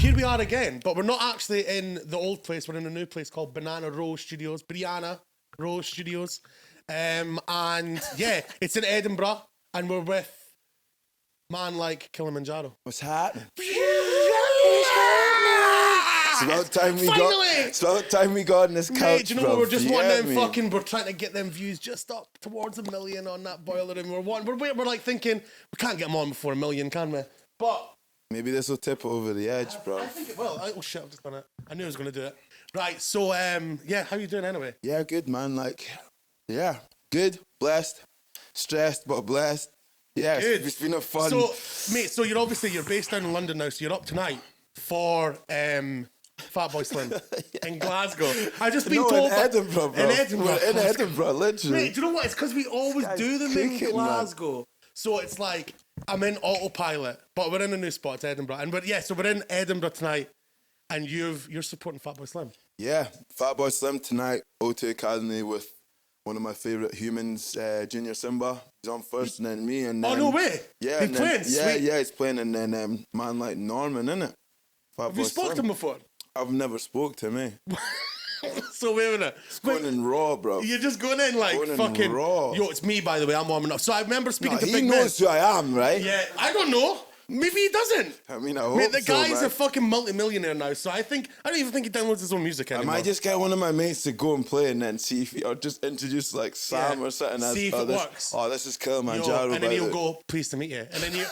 here we are again, but we're not actually in the old place. We're in a new place called Banana Row Studios. Brianna Row Studios. And yeah, it's in Edinburgh, and we're with man like Kilimanjaro. What's happening? It's about time we got on this couch, mate, do you know what? We're just wanting them me. fucking. We're trying to get them views just up towards 1 million on that boiler, and we're like thinking we can't get them on before 1 million, can we? But maybe this will tip it over the edge, bro. I think it will. Oh shit! I've just done it. I knew I was going to do it. Right. So yeah, how you doing anyway? Yeah, good man. Like, yeah, good, blessed, stressed but blessed. Yeah, Good. It's been a fun. So, mate, so you're based down in London now, so you're up tonight for Fatboy Slim in Glasgow. I just been told in Edinburgh, bro. In Edinburgh, We're in Edinburgh, literally. Mate, do you know what? It's because we always do them in Glasgow. Man. So it's like I'm in autopilot, but we're in a new spot. It's Edinburgh, and so we're in Edinburgh tonight, and you're supporting Fatboy Slim. Yeah, Fatboy Slim tonight. O2 Academy with one of my favourite humans, Junior Simba. He's on first, and then me, and then, no way. Yeah, he's playing. Yeah, he's playing, and then man like Norman, innit? Have you spoken to him before? I've never spoke to him, eh? So wait a minute. It's going in raw, bro. You're just going in like going fucking in raw. Yo, it's me, by the way. I'm warming up. So I remember speaking to Big He knows who I am, right? Yeah, I don't know. Maybe he doesn't. I mean, I hope Mate, the so, guy's man. a fucking multi-millionaire now, so I don't even think he downloads his own music anymore. I might just get one of my mates to go and play and then see if or just introduce like Sam or something. See if it works. Oh, this is Kilimanjaro. And then he'll go, pleased to meet you. And then he'll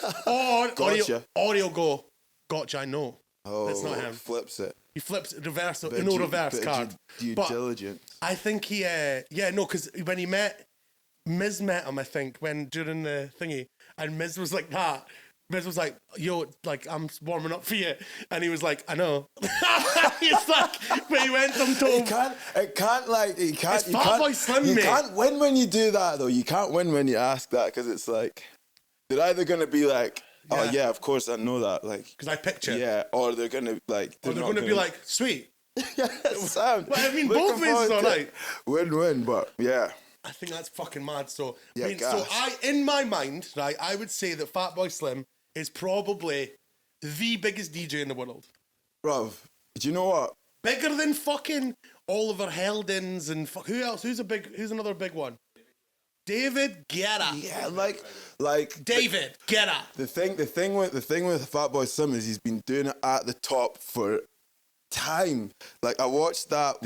go, gotcha, I know. Oh, that's not him. Flips it. He flips reverse card. Due diligence. I think he, because when Miz met him, I think, during the thingy, and Miz was like that. Miz was like, yo, like, I'm warming up for you. And he was like, I know. He's like, but he went some told. It's Fatboy Slim, mate. You can't win when you do that, though. You can't win when you ask that, because it's like, they're either going to be like, oh, yeah, of course, I know that. Like, because I picked you. Yeah, or they're going to, like, they're going to be like, sweet. Yeah, Sam. But I mean, both ways is all right. Win-win, but yeah. I think that's fucking mad. So, yeah, in my mind, right, I would say that Fatboy Slim is probably the biggest DJ in the world. Bruv, do you know what? Bigger than fucking Oliver Heldens and who else? Who's another big one? David Guetta. Yeah, like David Guetta. The thing with Fatboy Slim is he's been doing it at the top for time. Like, I watched that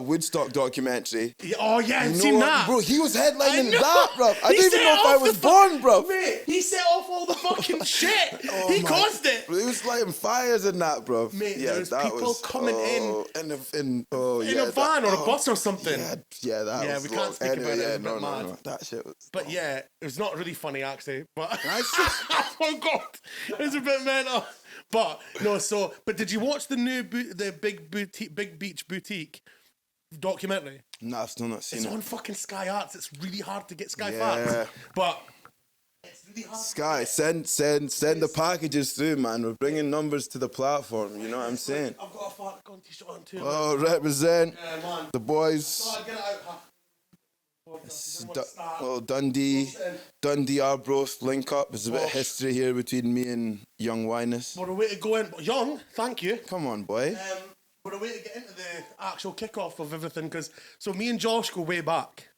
Woodstock documentary. Oh yeah, I've seen that. Bro, he was headlining that, bro. I didn't even know if I was born, bro. Mate, he set off all the fucking shit. He caused it. Bro, he was lighting fires in that, bro. Mate, there's people coming in a van or a bus or something. Yeah, we can't speak about it. No, that shit was. But yeah, it was not really funny actually. But oh god, it was a bit mental. But no, but did you watch the new Big Beach Boutique documentary? No, I've still not seen it. It's on fucking Sky Arts. It's really hard to get Sky Arts, but it's really hard. Sky, send the packages through, man. We're bringing numbers to the platform. You know what I'm saying? I've got a Falcon t-shirt on too. Oh, represent the boys. So get it out. Dundee Arbroath link up. There's a bit of history here between me and young Wyness. What a way to go in. Young, thank you. Come on, boy. What a way to get into the actual kickoff of everything. So me and Josh go way back.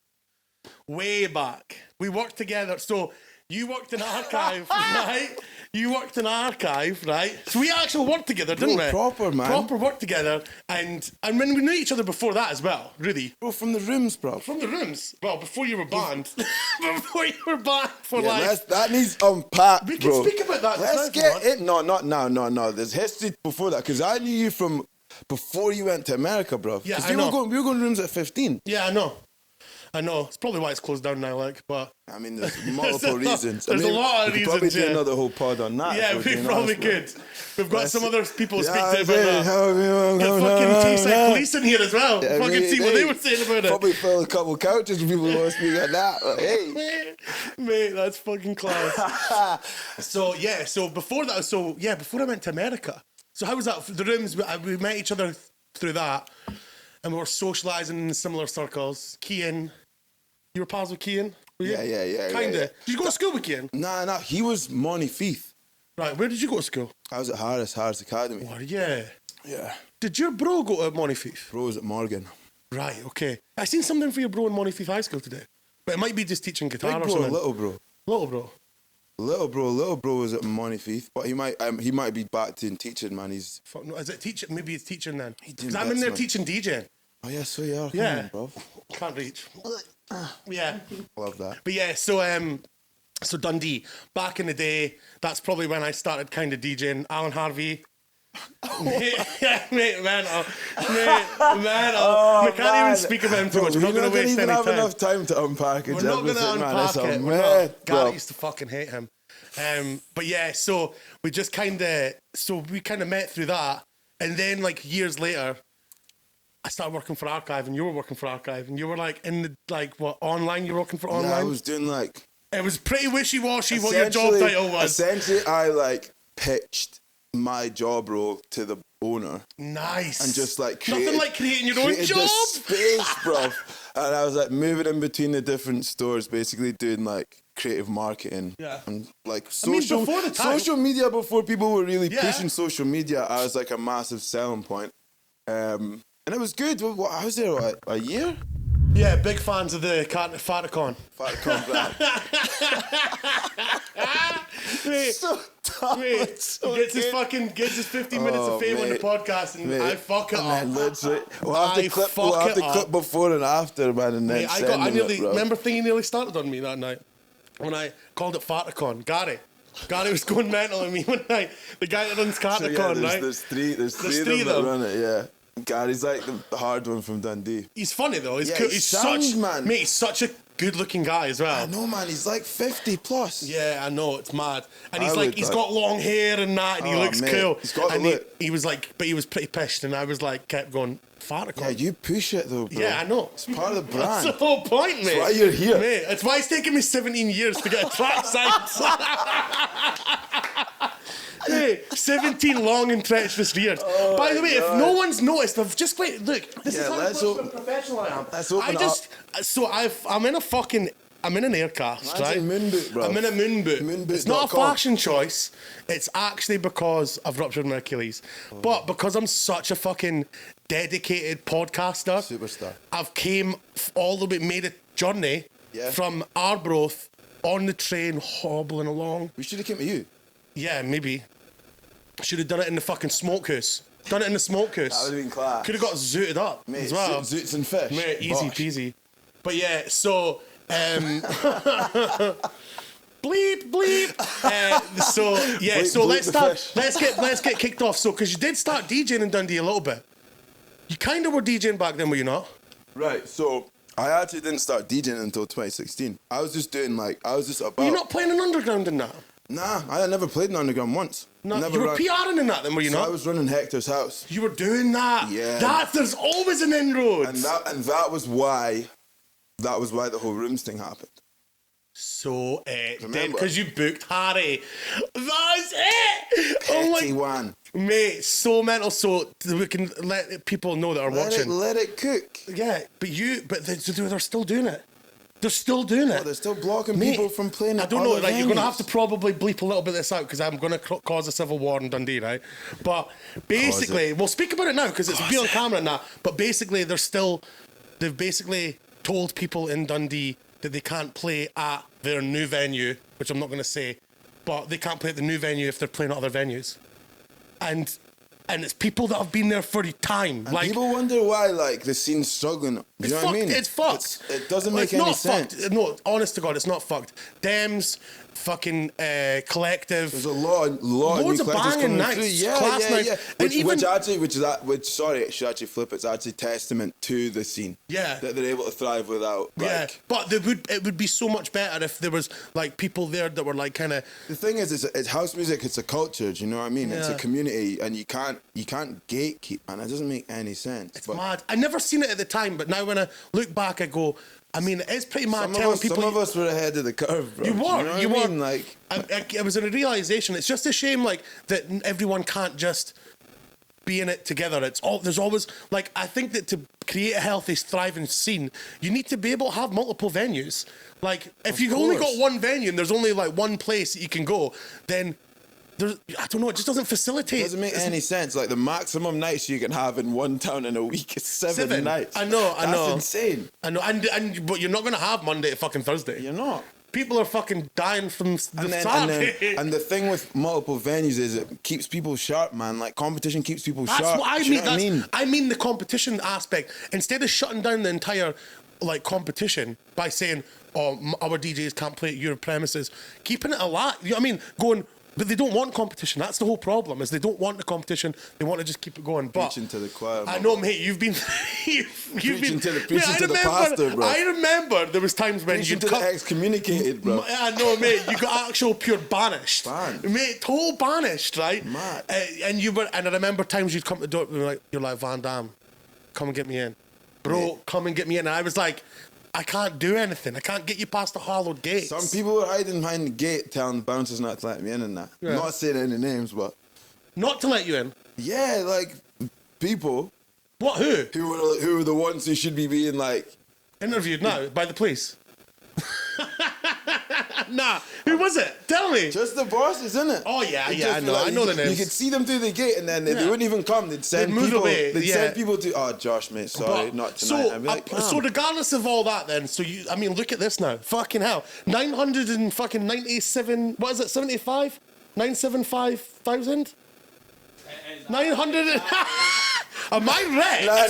Way back. We worked together. So you worked in archive, right? You worked in archive, right? So we actually worked together, didn't we? Proper, man. Proper work together. And when we knew each other before that as well, really. Bro, from the rooms, bro. From the rooms. Well, before you were banned. Before you were banned for that needs unpacked, we can speak about that. Let's get it. No, not now. No. There's history before that, because I knew you from before you went to America, bro. Yeah, I know. We were going to rooms at 15. Yeah, I know. It's probably why it's closed down now, but... I mean, there's multiple reasons. There's a lot of reasons, probably do another whole pod on that. Yeah, we probably could. We've got some other people to speak to about that. Get fucking Teesside police in here as well. Fucking see what they were saying about it. Probably fill a couple couches with people who want to speak on that. But hey. Mate, that's fucking class. So before that, before I went to America. So how was that? The rooms, we met each other through that. And we were socialising in similar circles. Kian... You were pals with Kian? Yeah. Kinda. Did you go to school with Kian? Nah. He was Monty Feith. Right, where did you go to school? I was at Harris Academy. Oh, yeah. Yeah. Did your bro go to Montefiore? Bro was at Morgan. Right, okay. I seen something for your bro in Montefiore High School today. But it might be just teaching guitar Big or bro, something. little bro. Little bro. Little bro was at Montefiore, but he might be back to teaching, man. He's Fuck no, is it teaching? Maybe it's teaching then. doing Because I'm in there bits, teaching DJing. oh yeah, so you are. Come Yeah. on, bro. Can't reach. Yeah. Love that. But yeah, so Dundee, back in the day, that's probably when I started kind of DJing. Alan Harvey. Mate, mental. We can't even speak about him too much. We're not going to waste any have time. enough time to unpack it. We're not going to unpack it. We're not. Gary used to fucking hate him. But yeah, so we just kind of met through that, and then like years later, I started working for Archive, and you were working for Archive, and you were like in the online. You were working for online. Yeah, I was doing like. It was pretty wishy-washy what your job title was. Essentially, I like pitched my job role to the owner. Nice. And just like nothing like creating your own job. Space, bro. And I was like moving in between the different stores, basically doing like creative marketing. Yeah. And like before the time, social media, before people were really Yeah. pushing social media, I was like a massive selling point. And it was good. I was there what, a year. Yeah, big fans of the Faticon. Faticon brand. So dumb. Mate, so gets his 15 minutes of fame on the podcast, and I fuck it up. Literally, we'll have to clip before and after, man, and then remember thingy nearly started on me that night when I called it Faticon. Gary was going mental on me one night. The guy that runs Faticon, right? There's three of them that run it, yeah. Gary's like the hard one from Dundee. He's funny though. He's Yeah, cool. he He's sounds, man. Mate, he's such a good-looking guy as well. I know, man. He's like 50 plus. Yeah, I know, it's mad. And I would, he's got long hair and that, and he looks mate, cool. he's got the and look. he was like, but he was pretty pissed, and I was like, kept going, Faticon. Yeah, you push it though, bro. Yeah, I know. It's part of the That's brand. the whole point, mate. That's why you're here. Mate, it's why it's taken me 17 years to get a track signed. Hey, 17 long and treacherous years. By the way, if no one's noticed, I've just look. This is how much of a professional I am. Let's open I'm in an aircast, right? a moon boot, bro. I'm in a moon boot. Moonboot.com. It's not a fashion choice. It's actually because I've ruptured my Achilles. But because I'm such a fucking dedicated podcaster, Superstar. I've came all the way, made a journey from Arbroath on the train, hobbling along. We should have came to you. Yeah, maybe. Should have done it in the fucking smokehouse. Done it in the smokehouse. That would have been class. Could have got zooted up Mate, as well. Zoots and fish. Mate, easy Bosh. peasy. But yeah, so bleep bleep. Let's get kicked off. So because you did start DJing in Dundee a little bit. You kind of were DJing back then, were you not? Right. So I actually didn't start DJing until 2016. I was just doing about. Were you not playing an underground in that? Nah, I had never played in underground once. No, never you were PRing in that then, were you so not? I was running Hector's house. You were doing that. Yeah. There's always an inroads. And that was why the whole rooms thing happened. So Remember? because you booked Harry. That's it. Oh my 81. mate, so mental. So we can let people know that are watching. Let it cook. Yeah, but they're still doing it. They're still doing it. Oh, they're still blocking Mate, people from playing. I don't know. Right, you're gonna have to probably bleep a little bit of this out because I'm gonna cause a civil war in Dundee, right? But basically, we'll speak about it now because it's be on camera now. But basically, they've basically told people in Dundee that they can't play at their new venue, which I'm not gonna say, but they can't play at the new venue if they're playing at other venues, and it's people that have been there for time. And people wonder why, like, the scene's struggling. You know what I mean? It's fucked. It doesn't make any sense. Fucked. No, honest to God, it's not fucked. Dems, fucking collective. There's a lot of loads new of collectors banging coming nights, through. class nights. Which sorry, I should actually flip it. It's actually testament to the scene. Yeah. That they're able to thrive without. Yeah, but it would be so much better if there was like people there that were like kind of. The thing is, it's house music. It's a culture. Do you know what I mean? It's a Yeah. community, and you can't gatekeep, man. It doesn't make any sense. It's mad. I never seen it at the time, but now when I look back, I go. I mean, it is pretty mad telling people. Some of us were ahead of the curve, bro. You were. You know what I mean? Like, it was a realization. It's just a shame, like that everyone can't just be in it together. There's always like I think that to create a healthy, thriving scene, you need to be able to have multiple venues. Like if you've only got one venue and there's only like one place that you can go, then I don't know, it just doesn't facilitate. It doesn't make any sense. Like the maximum nights you can have in one town in a week is seven nights. I know. That's insane. I know, but you're not gonna have Monday to fucking Thursday. You're not. People are fucking dying from Saturday. And the thing with multiple venues is it keeps people sharp, man. Like competition keeps people sharp. That's what I Do you mean. know what I mean. I mean the competition aspect. Instead of shutting down the entire like competition by saying, "Oh, our DJs can't play at your premises," keeping it alive. You know what I mean? Going. But they don't want competition. That's the whole problem. Is they don't want the competition. They want to just keep it going. But Preaching to the choir. I know, mate. You've been preaching to the pastor, bro. I remember there was times when Preaching you'd to the excommunicated, bro. I know, mate. You got actual pure banished, Banned. mate. Total banished, right? Mad. And you were, and I remember times you'd come to the door. And you're like Van Damme, come and get me in, bro. Mate. Come and get me in. And I was like, I can't do anything. I can't get you past the hallowed gates. Some people were hiding behind the gate telling the bouncers not to let me in and that. Yeah. Not saying any names, but... Not to let you in. Yeah, like, people... What, who? Who were the ones who should be being, like... Interviewed now by the police. Nah, who was it? Tell me. Just the bosses, innit? Oh, yeah, It yeah, just I feel know. like I know the names. You could see them through the gate and then they Yeah. wouldn't even come. They'd send They'd move people... away, They'd yeah. send people to... Oh, Josh, mate, sorry, not tonight. I'd be like, so regardless of all that then, so you, I mean, look at this now. Fucking hell. 997, what is it, 75? 975,000? 900. Am I right? I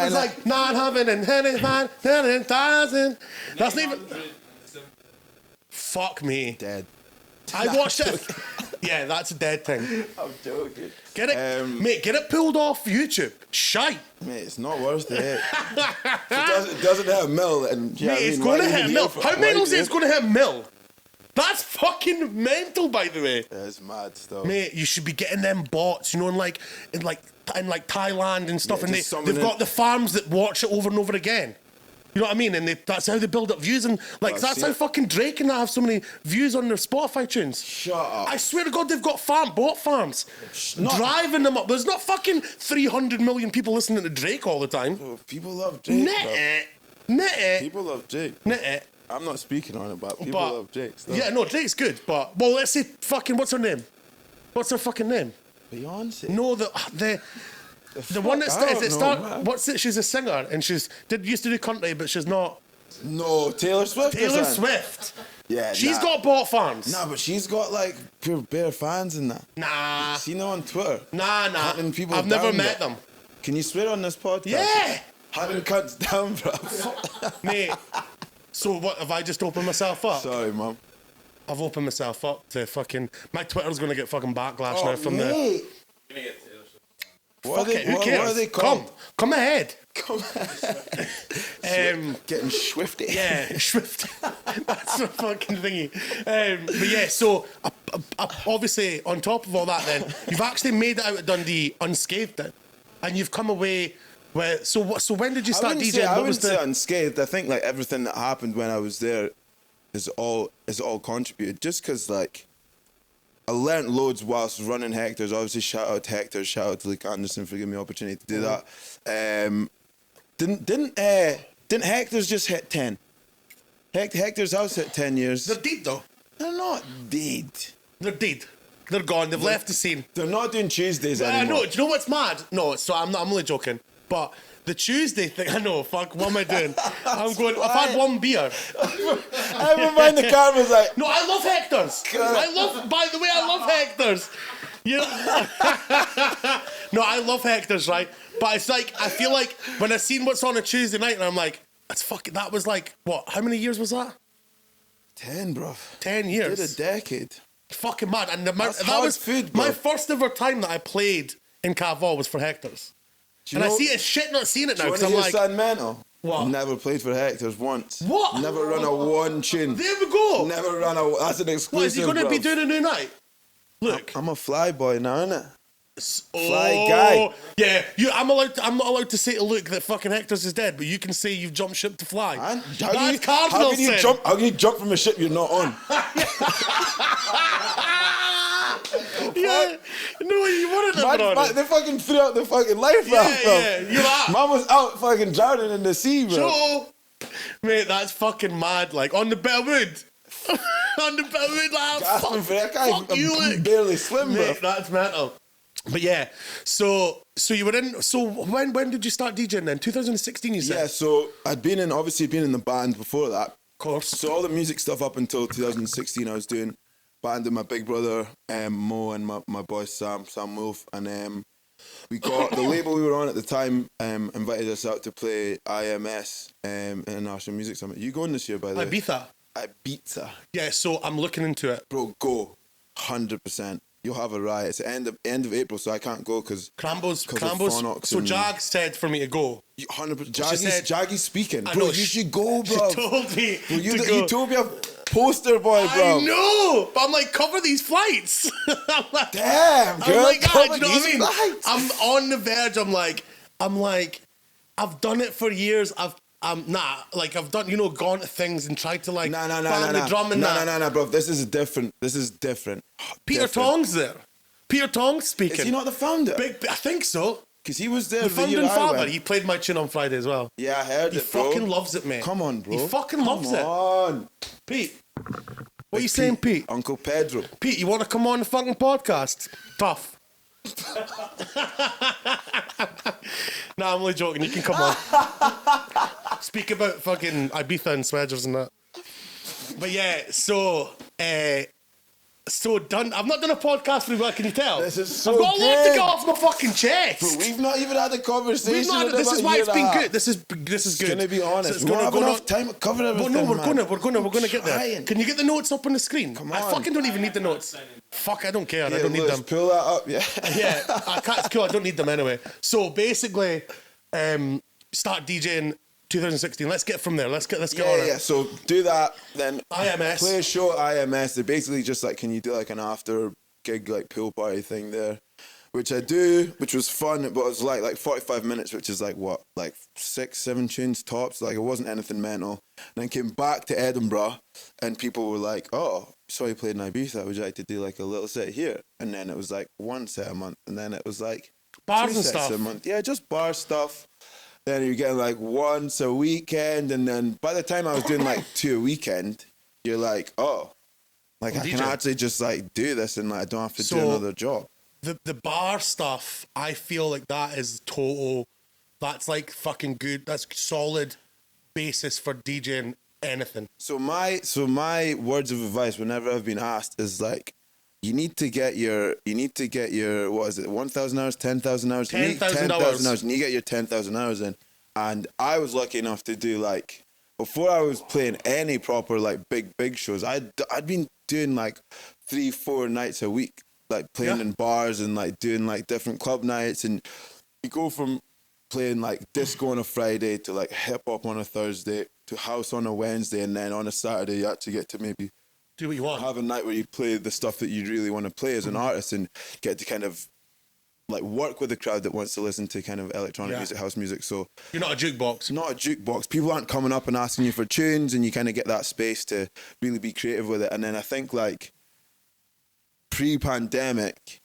was like 975,000. That's not even. Fuck me. Dead. I watched it. Yeah, that's a dead thing. I'm joking. Get it, mate. Get it pulled off YouTube. Shite. Mate, it's not worth it. It doesn't hit a mill, and Mate, it's going to hit a mill. How many say it's going to hit a mill? That's fucking mental, by the way. Yeah, it's mad stuff. Mate, you should be getting them bots, you know, in Thailand and stuff, Yeah, and they've got the farms that watch it over and over again. You know what I mean? And that's how they build up views, and like that's how fucking Drake and that have so many views on their Spotify tunes. Shut up. I swear to God, they've got bot farms driving them up. There's not fucking 300 million people listening to Drake all the time. Oh, people love Drake. Net People love Drake. I'm not speaking on it, but people love Drake. Yeah, no, Drake's good, but well, let's say fucking what's her name? What's her fucking name? Beyonce. No, the one that's what's it? She's a singer and used to do country, but she's not. No, Taylor Swift. Taylor Swift. Yeah, she's got bot farms. Nah, but she's got like pure bare fans in that. Nah. Seen her on Twitter. Nah. People I've never met them. Can you swear on this podcast? Yeah. Hunting cunts down, bro. Mate. So what, have I just opened myself up? Sorry, Mum. I've opened myself up to fucking... My Twitter's going to get fucking backlash now from the... What are they called? Come ahead. Getting swifty. Yeah, swifty. That's a fucking thingy. But yeah, so obviously on top of all that then, you've actually made it out of Dundee unscathed then. And you've come away... So when did you start DJing? I wouldn't say unscathed. I think like everything that happened when I was there is all contributed. Just because like I learnt loads whilst running Hector's. Obviously, shout out to Hector, shout out to Luke Anderson for giving me the opportunity to do that. Didn't Hector's just hit 10? Hector's house hit 10 years. They're dead though. They're not dead. They're dead. They're gone. They've left the scene. They're not doing Tuesdays anymore. No, do you know what's mad? No, so I'm only joking. But the Tuesday thing, I know, fuck, what am I doing? I've had one beer. Everyone behind the camera's like... No, I love Hector's. By the way, I love Hector's. You know? No, I love Hector's, right? But it's like, I feel like when I seen what's on a Tuesday night and I'm like, that was like, what, how many years was that? 10, bro. 10 years. Did a decade. Fucking mad. And that was food, bro. My first ever time that I played in Cavall was for Hector's. And I see it's shit not seeing it now because I'm like... Son mental? What? Never played for Hector's once. What? Never run a one tune. There we go. Never run a... That's an exclusive, What, is he going to be doing a new night? Look. I'm a fly boy now, innit? Fly guy. Yeah, I'm not allowed to say to Luke that fucking Hector's is dead, but you can say you've jumped ship to fly. How can you jump from a ship you're not on? Yeah, no, you wanted to They fucking threw out the fucking life raft, bro. Yeah, you're out. Mom was out fucking drowning in the sea, bro. Sure. Mate, that's fucking mad. Like, on the bit of wood. on the boat, like, Gasping for it. fuck you, I'm look. barely slim, bro. Mate, that's mental. But yeah, so you were in. So when did you start DJing then? 2016, you said. Yeah, so I'd been in the band before that. Of course. So all the music stuff up until 2016, I was doing band with my big brother Mo and my boy Sam Wolf, and we got the label we were on at the time invited us out to play IMS International Music Summit. You going this year, by the way? Ibiza. Yeah, so I'm looking into it. Bro, go 100%. You'll have a riot. It's the end of April, so I can't go because Crambo's. Phonox So and- Jag said for me to go. 100%. said- Jaggy's speaking. I Bro, know, you should go, bro. She told me Bro, to go. you told me a poster boy, bro. I know, but I'm like, cover these flights. I'm like, Damn, girl. I'm like, God, cover you know what I these mean? flights. I'm on the verge. I'm like, I've done it for years. I've done, gone to things and tried to like No, bang the drum and that. No, bro. This is different. Peter Different. Tong's there. Peter Tong's speaking. Is he not the founder? I think so. Because he was there The the year founding I father. went. He played my tune on Friday as well. Yeah, I heard He it, bro. fucking loves it, mate. Come on, bro. He fucking loves it. Come on. Pete, what are you saying, Pete? Uncle Pedro. Pete, you want to come on the fucking podcast? Tough. Nah, I'm only joking. You can come on. Speak about fucking Ibiza and Swedgers and that. But yeah, so done. I've not done a podcast for a while, can you tell? This is so I've got a lot to good. get off my fucking chest. Bro, we've not even had a conversation. We've not, with this about is a why year it's and a been half. good. This is good. Gonna be honest. So it's we don't gonna have go enough on- time to cover But everything. no, we're man. gonna get there. Trying. Can you get the notes up on the screen? Come I on. fucking don't even need the notes. Fuck, I don't care. I Yeah, don't need let's them. pull that up. Yeah. Yeah, I can't. It's cool. I don't need them anyway. So basically, start DJing 2016. Let's get from there. Let's get on it. Yeah. So do that, then IMS. play a show at IMS. They're basically just like, can you do like an after gig like pool party thing there, which I do, which was fun, but it was like 45 minutes, which is like what, like 6-7 tunes tops. Like it wasn't anything mental. And then came back to Edinburgh, and people were like, "Oh, saw you played in Ibiza. Would you like to do like a little set here?" And then it was like one set a month, and then it was like Bars 2 and sets stuff. a month. Yeah, just bar stuff. Then you're getting like once a weekend, and then by the time I was doing like 2 a weekend, you're like, oh, like I can DJ. actually just like do this, and like I don't have to So- do another job. The bar stuff, I feel like that is total. That's like fucking good. That's solid basis for DJing anything. So my words of advice whenever I've been asked is like, you need to get your what is it, 1,000 hours, 10,000 hours, 10,000 hours. hours. You need to get your 10,000 hours in. And I was lucky enough to do like, before I was playing any proper like big shows, I'd been doing like 3-4 nights a week, like playing Yeah. in bars and like doing like different club nights, and you go from playing like disco on a Friday to like hip hop on a Thursday to house on a Wednesday, and then on a Saturday you actually get to maybe Do what you want. have a night where you play the stuff that you really want to play as an artist, and get to kind of like work with the crowd that wants to listen to kind of electronic Yeah. music, house music. So You're not a jukebox. it's not a jukebox. People aren't coming up and asking you for tunes, and you kind of get that space to really be creative with it. And then I think like pre-pandemic,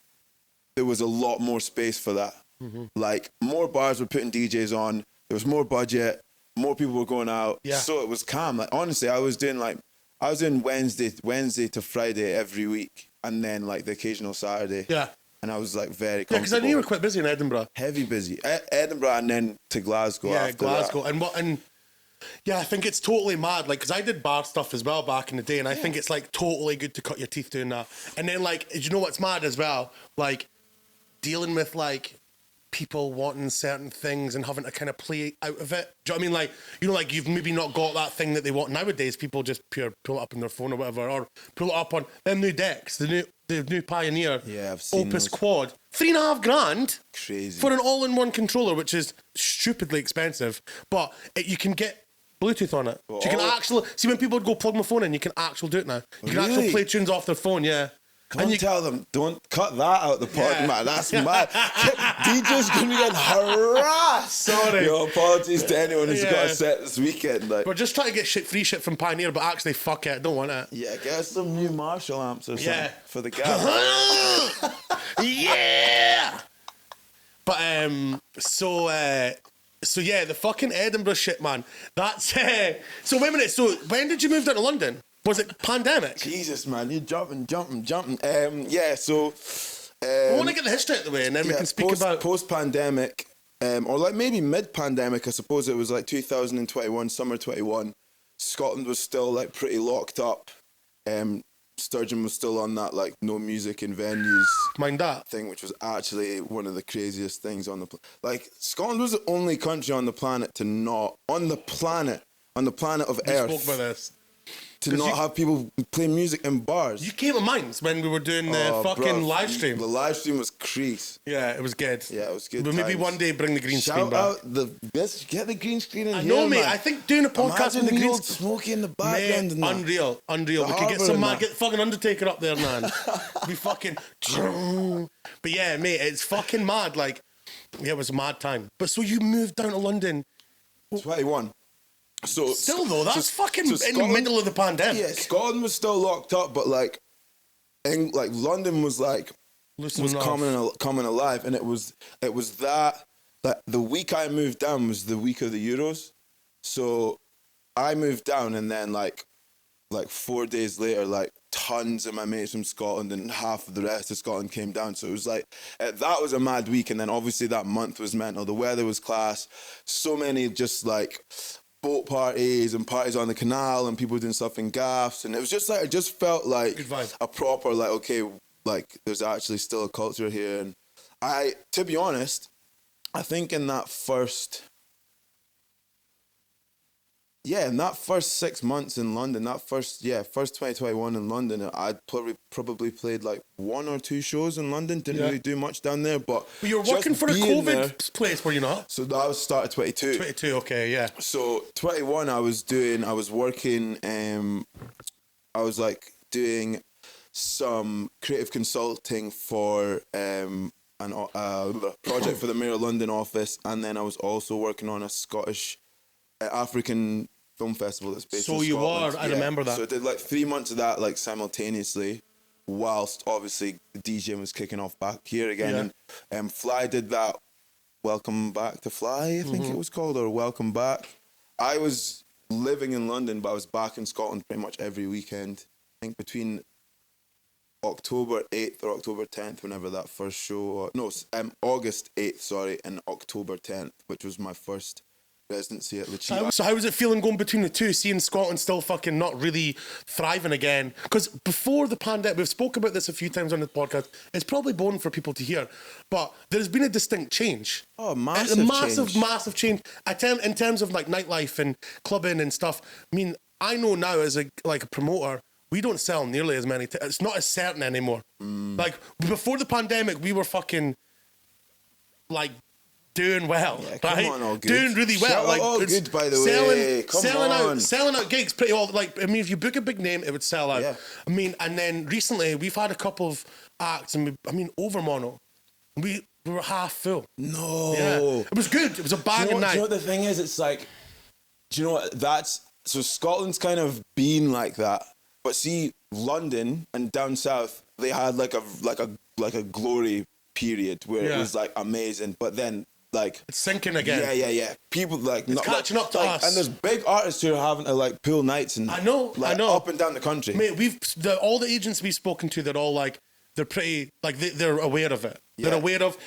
there was a lot more space for that. Like more bars were putting DJs on. There was more budget. More people were going out. Yeah. So it was calm. Like honestly, I was doing Wednesday to Friday every week, and then like the occasional Saturday. Yeah. And I was like very Yeah, because I knew comfortable. you were quite busy in Edinburgh. Heavy busy. Edinburgh, and then to Glasgow. Yeah, after Glasgow. that. And yeah, I think it's totally mad. Like, because I did bar stuff as well back in the day, and I think it's like totally good to cut your teeth doing that. And then, like, do you know what's mad as well? Like, dealing with like people wanting certain things and having to kind of play out of it. Do you know what I mean? Like, like you've maybe not got that thing that they want nowadays. People just pull it up on their phone or whatever, or pull it up on them new decks, the new Pioneer Yeah, I've seen Opus those. Quad. $3,500 Crazy. for an all-in-one controller, which is stupidly expensive, but you can get Bluetooth on it. So you can Oh. actually see when people would go plug my phone in. You can actually do it now. You can actually Really? play tunes off their phone. Yeah. Don't tell them, don't cut that out the pod, Yeah. man. That's mad. DJ's gonna be getting harassed. Sorry. Yo, apologies to anyone who's got Yeah. a set this weekend. Like, We're just trying to get free shit from Pioneer, but actually, fuck it, I don't want it. yeah, get us some new Marshall amps or something Yeah. for the guy. Yeah. But so yeah, the fucking Edinburgh shit, man. That's so. Wait a minute. So when did you move down to London? Was it pandemic? Jesus, man, you're jumping. Yeah, so... I want to get the history out of the way and then we can speak about... Post-pandemic, or like maybe mid-pandemic, I suppose it was like 2021, summer 21. Scotland was still like pretty locked up. Sturgeon was still on that like no music in venues Mind that thing, which was actually one of the craziest things on the planet. Like Scotland was the only country on the planet to not on the planet of Earth. We spoke about this. To not have people play music in bars. You came to mind when we were doing the fucking live stream. The live stream was crease. Yeah, it was good. Yeah, it was good. But maybe times. one day bring the green screen Shout back. out let's get the green screen in I here, know, mate. man. I think doing a podcast with the green old Smokey in the background. Mate, and that. unreal. We could get harbour some and man, that. get fucking Undertaker up there, man. Be fucking. But yeah, mate, it's fucking mad. Like, yeah, it was a mad time. But so you moved down to London. 21. So Still though, that's fucking in the Scotland- middle of the pandemic. Yeah, Scotland was still locked up, but like London was like Loosening off. coming alive, and it was that the week I moved down was the week of the Euros, so I moved down, and then like 4 days later, like tons of my mates from Scotland and half of the rest of Scotland came down. So it was like that was a mad week, and then obviously that month was mental. The weather was class. So many just like boat parties and parties on the canal and people doing stuff in gaffs, and it was just like it just felt like Good vibe. a proper like okay, like there's actually still a culture here. And to be honest, I think in that first 6 months in London, first 2021 in London, I'd probably played like 1 or 2 shows in London. Didn't really do much down there, but you were working for a COVID place, were you not? So that was started 22. 22, okay, yeah. So 21, I was working. I was like doing some creative consulting for a project for the Mayor of London office, and then I was also working on a Scottish African film festival that's based in So you Scotland. were, I remember that. So I did like 3 months of that like simultaneously, whilst obviously the DJing was kicking off back here again. Yeah. And Fly did that. Welcome Back to Fly, I think it was called, or Welcome Back. I was living in London, but I was back in Scotland pretty much every weekend. I think between October 8th or October 10th, whenever that first show, August 8th, sorry, and October 10th, which was my first residency at Le So how was it feeling going between the two, seeing Scotland still fucking not really thriving again? Because before the pandemic, we've spoke about this a few times on the podcast, it's probably boring for people to hear, but there's been a distinct change. Oh, massive change. In terms of like nightlife and clubbing and stuff. I mean, I know now as a promoter, we don't sell nearly as many. It's not as certain anymore. Like before the pandemic, we were fucking like doing well, Yeah, right? come on, all good. Doing really well. Shout Like out all it's good, by the way. selling out gigs pretty all like. I mean, if you book a big name, it would sell out. Yeah. I mean, and then recently we've had a couple of acts, and over mono, we were half full. No. Yeah, it was good. It was a banging night. Do you know what the thing is? It's like, do you know what? So Scotland's kind of been like that. But see, London and down south, they had like a glory period where it was like amazing. But then like It's sinking again. Yeah. People like It's catching up to us. and there's big artists who are having to like pull nights and I know. up and down the country. Mate, all the agents we've spoken to, they're all like, they're pretty, like they're aware of it. Yeah. They're aware of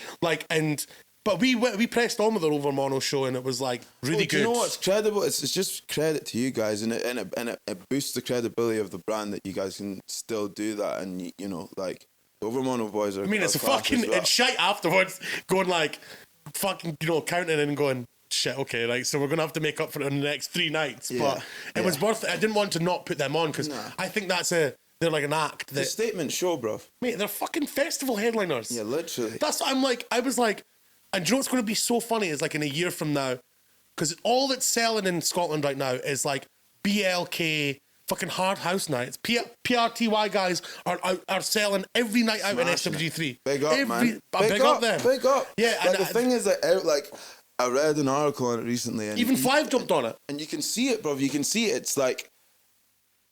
but we pressed on with the Over Mono show, and it was like really Do good. you know what's credible? It's just credit to you guys, and it boosts the credibility of the brand that you guys can still do that, and you know like the Over Mono boys are. I mean, it's a fucking it's shite afterwards, going like fucking counting and going shit. Okay, like so we're gonna have to make up for it in the next 3 nights, but it was worth it. I didn't want to not put them on because I think they're like an act. The statement show, bro. Mate, they're fucking festival headliners. Yeah, literally. That's what I was like, and do you know what's going to be so funny is like in a year from now, because all that's selling in Scotland right now is like BLK, fucking hard house nights. PRTY guys are selling every night out in SWG3. Big up, man. Big up them. Big up. Yeah, like, and the thing is that I read an article on it recently, and even Five jumped on it, and you can see it, bro. You can see it. It's like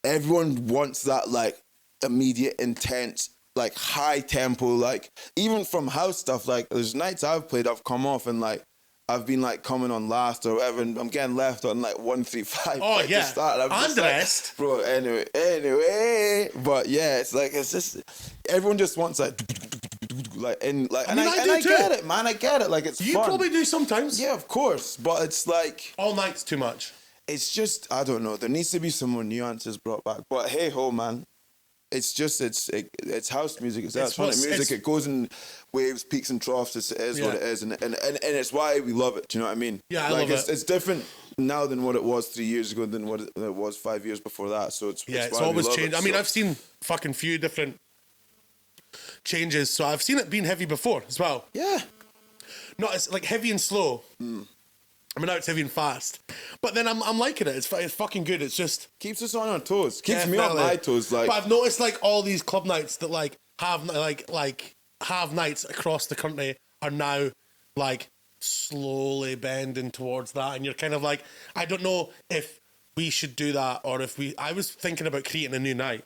everyone wants that like immediate, intense, like high tempo, like even from house stuff. Like there's nights I've played, I've come off and like I've been like coming on last or whatever, and I'm getting left on like 135. Oh, like, yeah. to start. I'm And just the like, rest. bro. Anyway, but yeah, it's just everyone just wants like and like. I mean, I do I too. get it, man. I get it. Like it's You fun. probably do sometimes. Yeah, of course, but it's like All night's too much. it's just I don't know. There needs to be some more nuances brought back. But hey ho, man. It's just it's house music. It's electronic music. It goes in waves, peaks and troughs. It is what it is, and it's why we love it. Do you know what I mean? Yeah, I like love it. It's different now than what it was 3 years ago, than what it was 5 years before that. So it's It's why always we love changed. it, I mean, so. I've seen fucking few different changes, so I've seen it being heavy before as well. Yeah. No, it's like heavy and slow. I mean, now it's heavy and fast, but then I'm liking it. It's fucking good. It's just Keeps us on our toes. Keeps me on definitely. my toes. Like But I've noticed like all these club nights that like have nights across the country are now like slowly bending towards that, and you're kind of like, I don't know if we should do that or if we. I was thinking about creating a new name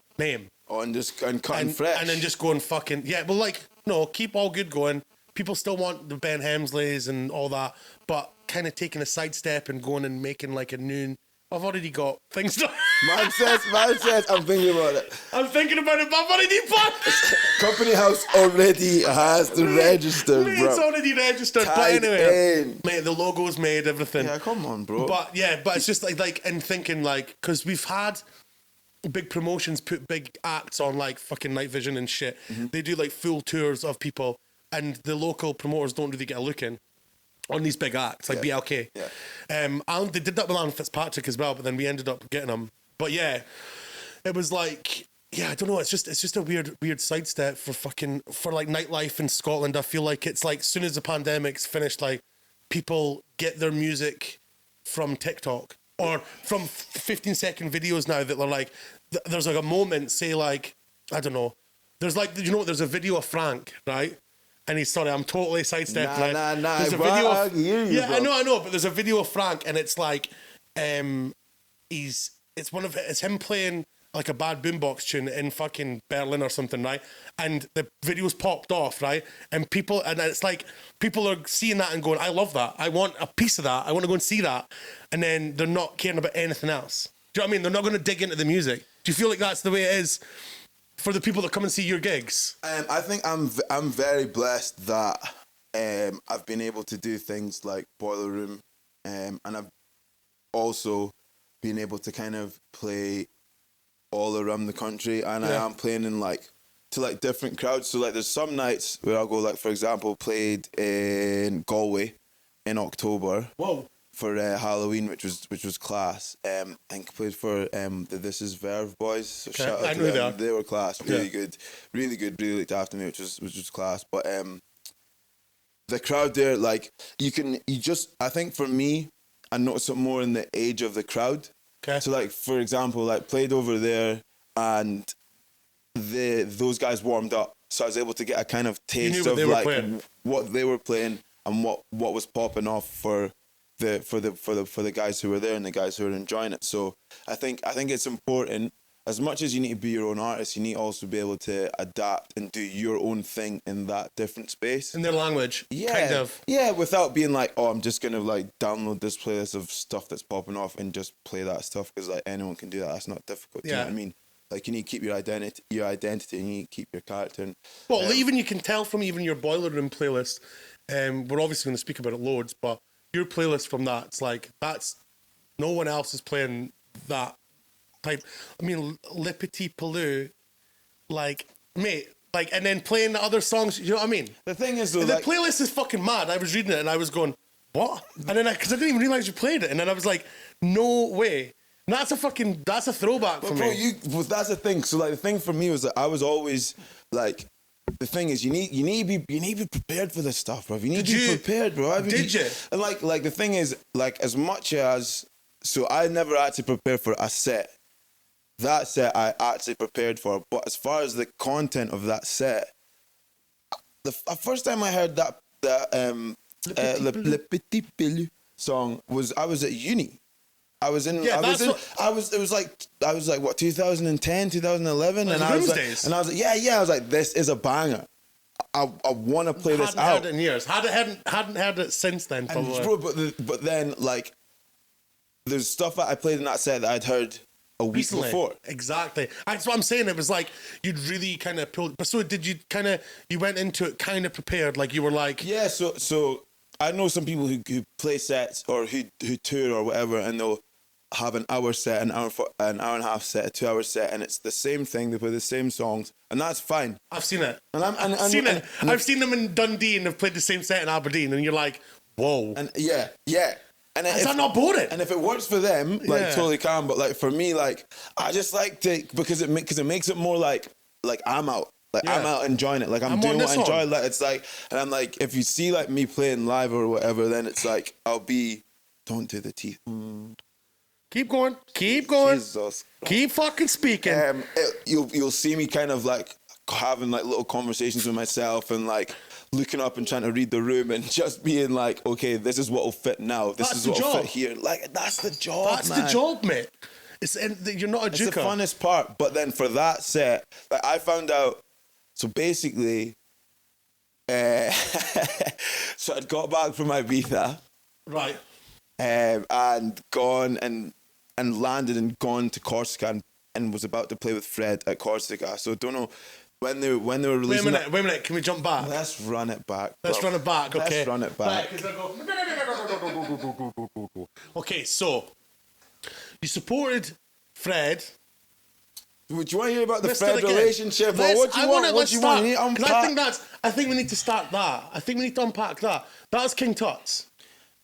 and cutting fresh. and then just going fucking yeah. Well, like no, keep all good going. People still want the Ben Hemsleys and all that, but kind of taking a sidestep and going and making like a new. I've already got things done. man says, I'm thinking about it. I'm thinking about it, but I've already done. Company house already has to register, Mate, bro. it's already registered. But Tied anyway, in. mate, the logo's made, everything. Yeah, come on, bro. But it's just like and thinking like, because we've had big promotions put big acts on like fucking Night Vision and shit. They do like full tours of people, and the local promoters don't really get a look in on these big acts like BLK. Yeah. And they did that with Alan Fitzpatrick as well, but then we ended up getting him. But yeah, it was like, yeah, I don't know. It's just a weird sidestep for like nightlife in Scotland. I feel like it's like as soon as the pandemic's finished, like people get their music from TikTok or from 15-second videos now that are like, there's like a moment, say like, I don't know. There's like, there's a video of Frank, right? And he's sorry, I'm totally sidestepping. Nah. There's a Bro, video I of, hear you, yeah, bro. I know, but there's a video of Frank, and it's like, it's him playing like a bad boombox tune in fucking Berlin or something, right? And the video's popped off, right? And it's like people are seeing that and going, I love that. I want a piece of that. I want to go and see that. And then they're not caring about anything else. Do you know what I mean? They're not going to dig into the music. Do you feel like that's the way it is for the people that come and see your gigs? I think I'm very blessed that I've been able to do things like Boiler Room, and I've also been able to kind of play all around the country, and I am playing in like to like different crowds. So like there's some nights where I'll go, like for example, played in Galway in October. Whoa. For Halloween, which was class. I think played for the This Is Verve boys. So shout out to them. They were class, really good, really looked after me, which was class. But the crowd there, like I think for me, I noticed it more in the age of the crowd. Okay. So like for example, like played over there, and those guys warmed up, so I was able to get a kind of taste of like what they were playing and what was popping off for the guys who were there and the guys who were enjoying it. So I think it's important, as much as you need to be your own artist, you need to also be able to adapt and do your own thing in that different space. In their language, kind of. Yeah, without being like, oh, I'm just gonna like download this playlist of stuff that's popping off and just play that stuff, because like anyone can do that. That's not difficult. Do you know what I mean? Like you need to keep your identity, and you need to keep your character. And, well, even you can tell from even your Boiler Room playlist. We're obviously going to speak about it loads, but your playlist from that, it's like no one else is playing that type. I mean, Lippity Paloo, like mate, like, and then playing the other songs. You know what I mean? The thing is, though, the playlist is fucking mad. I was reading it and I was going, what? And then because I didn't even realize you played it, and then I was like, no way. And that's a throwback for me. That's the thing. So like the thing for me was that I was always like, the thing is, you need to be prepared for this stuff, bro. You need to be prepared, bro. Did you? And like the thing is, like as much as, so I never actually prepared for a set. That set I actually prepared for, but as far as the content of that set, the first time I heard that Le Petit Pilou song was I was at uni. I was like what, 2010, 2011, and I was like, I was like, this is a banger. I want to play this Hadn't out. heard it in years. Hadn't heard it since then. And Probably. bro, but then like, there's stuff that I played in that set that I'd heard a week Recently. before. Exactly. That's what I'm saying. It was like you'd really kind of pulled. But so did you? You went into it kind of prepared. Like you were like, Yeah. So I know some people who play sets or who tour or whatever, and they'll have an hour set, an hour and a half set, a 2 hour set, and it's the same thing. They play the same songs, and that's fine. I've seen it. I've seen it. I've seen them in Dundee and they've played the same set in Aberdeen, and you're like, whoa. And yeah. And Is that not boring? And if it works for them, like Yeah. totally calm. But like for me, like I just like to because it makes it more like I'm out. Like I'm out enjoying it. Like I'm doing on what this I enjoy. one. Like it's like, and I'm like, if you see like me playing live or whatever, then it's like don't do the teeth. Keep going. Keep going. Jesus. Keep fucking speaking. You'll see me kind of like having like little conversations with myself and like looking up and trying to read the room and just being like, okay, this is what will fit now. This That's is the what will job. fit here. Like that's the job. That's man. the job, mate. You're not a It's the juker. funnest part. But then for that set, like I found out. So basically, so I'd got back from Ibiza, Right. and gone and landed and gone to Corsica and was about to play with Fred at Corsica. So I don't know when they were Wait a releasing. minute. Wait a minute. Can we jump back? Let's run it back. Let's bro. run it back. Okay. Let's run it back. Right, 'cause I go- Okay, so you supported Fred. Would you want to hear about the Let's do it Fred again. relationship? Or Let's- what do you want? What let's do you start, want? You need to 'cause unpack. I think we need to start that. I think we need to unpack that. That was King Tut's.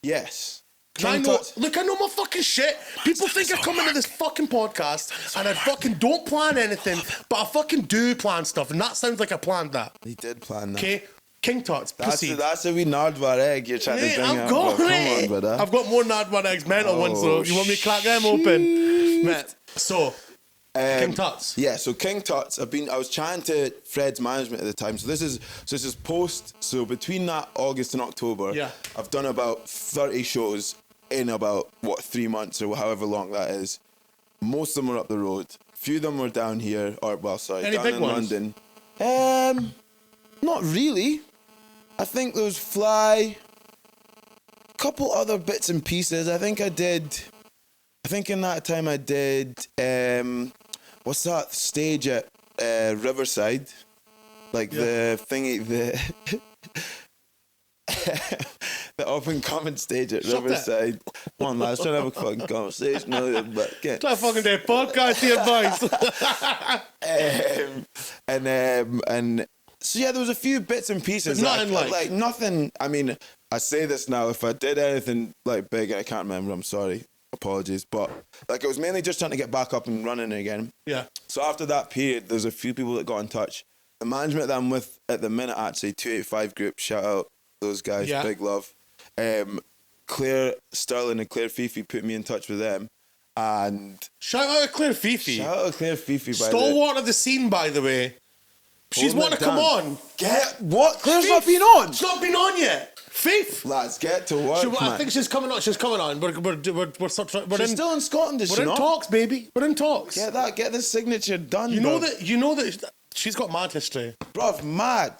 Yes. 'Cause I know, look, I know my fucking shit. People think I come into this fucking podcast and I fucking don't plan anything, but I fucking do plan stuff, and that sounds like I planned that. He did plan that. Okay, King Tut's, proceed. That's a wee Nardwar egg you're trying to Mate, bring I've out. got bro. Come it. on, brother. I've got more Nardwar eggs, mental ones, so you want me to crack them open? Mate, so, King Tut's. Yeah, so King Tut's. I was chatting to Fred's management at the time. So this is post. So between that August and October, Yeah. I've done about 30 shows in about 3 months or however long that is. Most of them were up the road. A few of them were down here, Any down big in ones? London. Not really. I think there was Fly. A couple other bits and pieces. I think in that time I did. What's that stage at Riverside? Like the thingy, the up and coming stage at Shut Riverside. Come on, lads, trying to have a fucking conversation. But get. Try fucking do a podcast here, boys. And so yeah, there was a few bits and pieces. But nothing like nothing. I mean, I say this now. If I did anything like big, and I can't remember, I'm sorry. Apologies, but like it was mainly just trying to get back up and running again. Yeah. So after that period, there's a few people that got in touch. The management that I'm with at the minute, actually, 285 Group, shout out those guys, Yeah. big love. Claire Sterling and Claire Fifi put me in touch with them, and Shout out to Claire Fifi. shout out to Claire Fifi. Stalwart of the scene, by the way. She's Holding wanting it to come down. on. Get what? Claire's Faith. not been on. She's not been on yet. Faith. Lads, get to work, I man. think she's coming on. She's coming on. We're She's still in Scotland, is we're she in not? talks, baby. We're in talks. Get the signature done. You know bruv. that she's got mad history. Bruv, mad.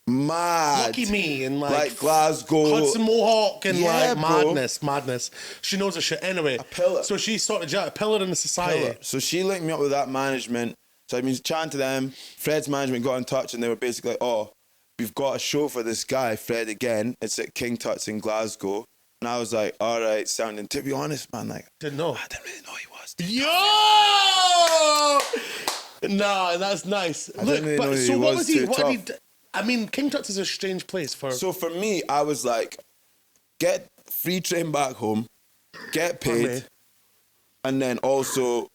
Lucky me and like Glasgow, Hudson Mohawk and Yeah, bro. madness. She knows her shit. Anyway, A pillar. so she sorted you out, a pillar in the society. So she linked me up with that management. So I've been chatting to them. Fred's management got in touch and they were basically like, oh, we've got a show for this guy, Fred, again. It's at King Tut's in Glasgow. And I was like, all right, sounding. To be honest, man, like, Didn't know. I didn't really know he was. Yo! Nah, that's nice. I didn't really know he so what was was he? too What did he? tough. I mean, King Tut's is a strange place for. So for me, I was like, get free train back home, get me. paid, and then also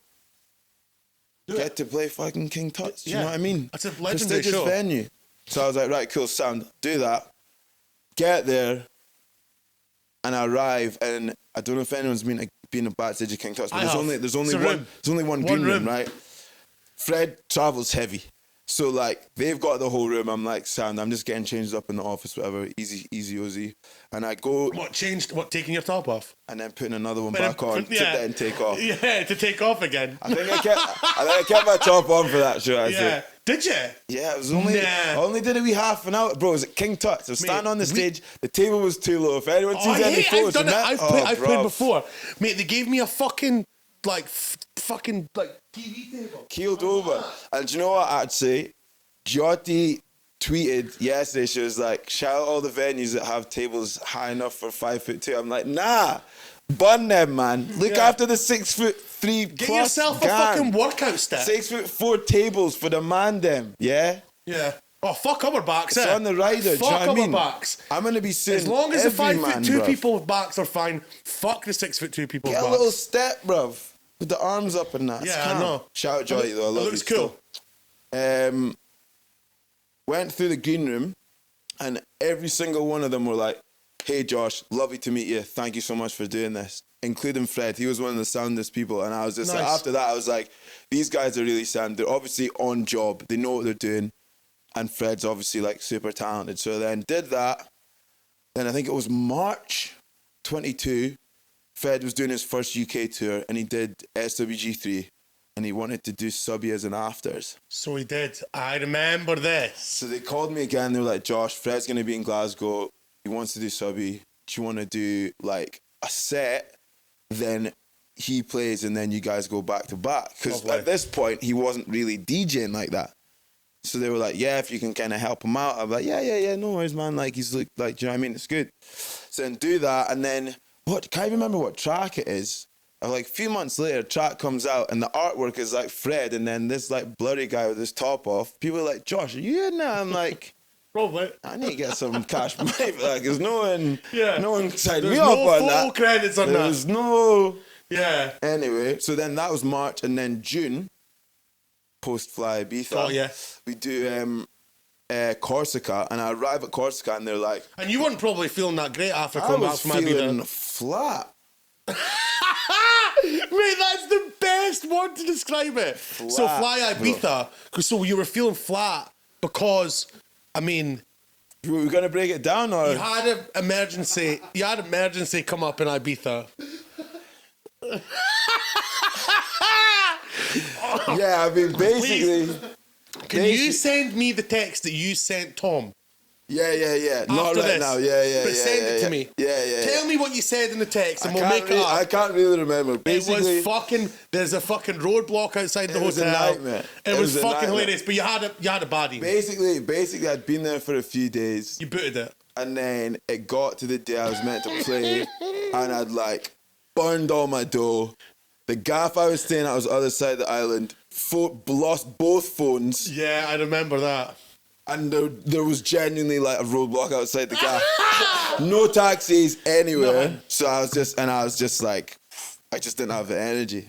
get to play fucking King Tut's. Do you Yeah. know what I mean? That's a legendary Prestigious show. venue. So I was like, right, cool, sound, do that. Get there, and I arrive, and I don't know if anyone's been a backstage of King Tut's, but I have. there's only It's a room. one green room, right? Fred travels heavy. So like they've got the whole room. I'm like, sound. I'm just getting changed up in the office, whatever. Easy, Ozy. And I go What changed? What, taking your top off? and then putting another one back on to Yeah. then take off. Yeah, to take off again. I think I kept my top on for that show. Yeah. Did you? Yeah, it was only I only did a wee half an hour, bro. It was at King Tut's. I was standing on the stage. The table was too low. If anyone sees any photos I've done from it. that, I've played before, mate. They gave me a fucking fucking TV table. Keeled over. And do you know what? Actually, Jyoti tweeted yesterday. She was like, "Shout out all the venues that have tables high enough for 5'2". I'm like, nah. Bun them, man. Look after the 6'3". Get yourself a fucking workout stick. 6'4" tables for the man, them. Yeah. Yeah. Oh, fuck our backs. It's on the rider. Do you know what I mean? Backs. I'm gonna be sitting. As long as the 5'2" bruv. people's backs are fine, fuck the 6'2" people's Get backs. a little step, bruv, with the arms up and that. Yeah, I know. Shout out Joy though. I love It looks you cool. still. Went through the green room, and every single one of them were like, "Hey Josh, lovely to meet you. Thank you so much for doing this." Including Fred, he was one of the soundest people, and I was just like, after that, I was like, these guys are really sound. They're obviously on job. They know what they're doing, and Fred's obviously like super talented. So then did that. Then I think it was March 22. Fred was doing his first UK tour, and he did SWG3, and he wanted to do subby as an afters. So he did. I remember this. So they called me again. They were like, Josh, Fred's gonna be in Glasgow. He wants to do subby. Do you want to do like a set? Then he plays and then you guys go back to back. Because at this point, he wasn't really DJing like that. So they were like, yeah, if you can kind of help him out. I'm like, yeah, no worries, man. Like, he's like, do you know what I mean? It's good. So then do that. And then, can't I remember what track it is? Like a few months later, track comes out and the artwork is like Fred and then this like blurry guy with his top off. People are like, Josh, are you in there? I'm like... Probably. I need to get some cash money for that because no one signed me There's up no on full that. credits on There's that. no... Yeah. Anyway, so then that was March, and then June, post-fly Ibiza. Oh, yeah. We do Corsica, and I arrive at Corsica, and they're like... And you weren't probably feeling that great after I coming back was from feeling Ibiza. flat. Mate, that's the best word to describe it. So fly Ibiza, so you were feeling flat because, I mean... Were we going to break it down, or...? You had an emergency come up in Ibiza. Yeah, I mean, basically... Can you send me the text that you sent Tom? Yeah. Not After right this, now. Yeah. But send it to me. Yeah. Tell me what you said in the text and we'll make it up. I can't really remember. Basically, It was fucking... There's a fucking roadblock outside the hotel. It was a nightmare. It was a fucking nightmare. hilarious, but you had a baddie. Basically, I'd been there for a few days. You booted it. And then it got to the day I was meant to play, and I'd like burned all my dough. The gaff I was staying at was the other side of the island. Lost both phones. Yeah, I remember that. And there was genuinely like a roadblock outside the gaff. No taxis anywhere. No. So I was just like, I just didn't have the energy.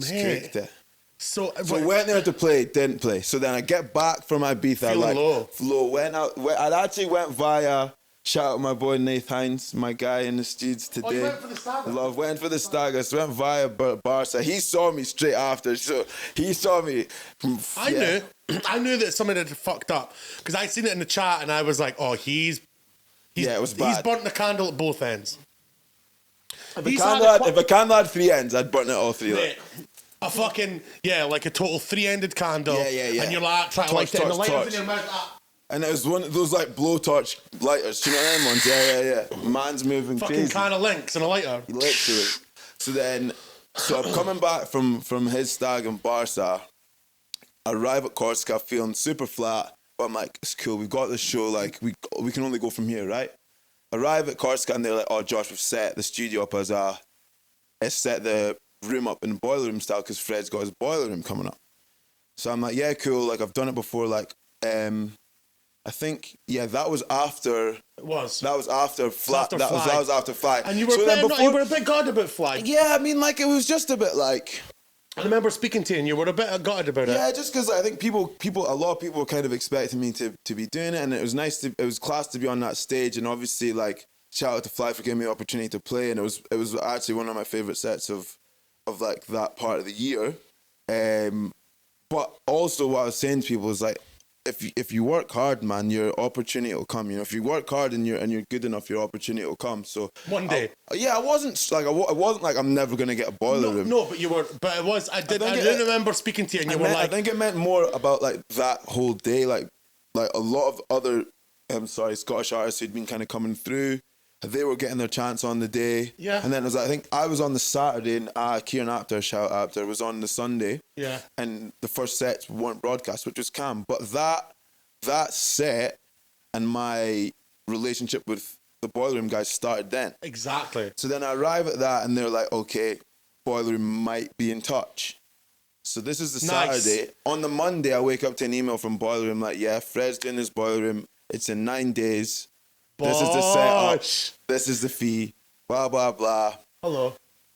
Just Mate. cooked it. So Went there to play, didn't play. So then I get back from Ibiza, Feeling low. Went out. I actually went via. Shout out my boy Nath Hines, my guy in the studios today. Oh, you went for the stagger? Went for the stagger. So went via Barca. He saw me straight after. So he saw me. I knew that something had fucked up because I'd seen it in the chat and I was like, oh, he's it was bad. He's burnt the candle at both ends. If a candle had 3 ends, I'd burn it all 3. Mate, a fucking, like a total 3-ended candle. Yeah. And you're like trying to light it and the lighter's in your mouth. And it was one of those like blowtorch lighters. Do you know them ones? Yeah. Man's moving Fucking crazy. can of links and a lighter. Literally. So I'm coming back from his stag in Barca. I arrive at Corsica feeling super flat. But I'm like, it's cool. We've got this show. Like we can only go from here, right? Arrive at Corsica and they're like, oh, Josh, we've set the studio up set the room up in boiler room style because Fred's got his boiler room coming up. So I'm like, yeah, cool. Like I've done it before. Like, I think, that was after. It was. That was after Fly. After That was after Fly. And you were a bit gutted about Fly. Yeah, I mean, like it was just a bit like. I remember speaking to you and you were a bit gutted about it. Yeah, just because I think a lot of people were kind of expecting me to be doing it, and it was class to be on that stage, and obviously like shout out to Fly for giving me the opportunity to play, and it was actually one of my favorite sets of like that part of the year. But also what I was saying to people was like, if you work hard, man, your opportunity will come. You know, if you work hard and you're good enough, your opportunity will come. So one day. I wasn't like I wasn't like I'm never gonna get a boiler room. No, but you were. But it was. I didn't remember speaking to you, and you were like. I think it meant more about like that whole day, like a lot of other, Scottish artists who'd been kind of coming through. They were getting their chance on the day. Yeah. And then it was, I think I was on the Saturday and Kieran Apter, shout Apter, was on the Sunday. Yeah. And the first sets weren't broadcast, which was calm. But that set and my relationship with the Boiler Room guys started then. Exactly. So then I arrive at that and they're like, okay, Boiler Room might be in touch. So this is the Saturday. On the Monday, I wake up to an email from Boiler Room like, yeah, Fred's doing this Boiler Room. It's in 9 days. This is the setup. This is the fee. Blah, blah, blah. Hello.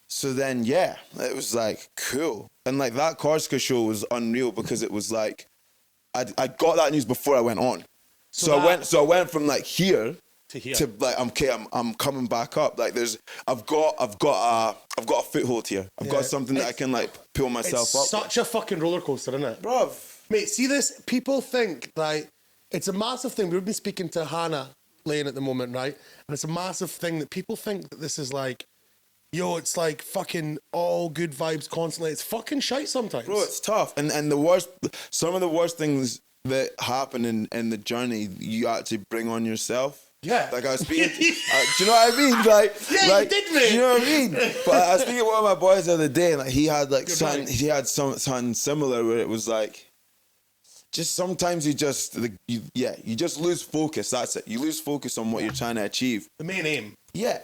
So then, yeah, it was like, cool. And like that Corsica show was unreal because it was like, I got that news before I went on. So I went from like here to like, I'm coming back up. Like I've got a foothold here. I've got something that I can like pull myself up. It's such a fucking roller coaster, isn't it? Bruv. Mate, see this? People think like it's a massive thing. We've been speaking to Hannah Lane at the moment, right? And it's a massive thing that people think that this is like, yo, it's like fucking all good vibes constantly. It's fucking shite sometimes. Bro, it's tough. And some of the worst things that happen in the journey, you actually bring on yourself. Yeah. Like I was speaking do you know what I mean? Like, yeah, like, you did, mate. You know what I mean? But I was speaking to one of my boys the other day, and like he had like something similar where it was like, just sometimes you just lose focus. That's it. You lose focus on what you're trying to achieve. The main aim. Yeah.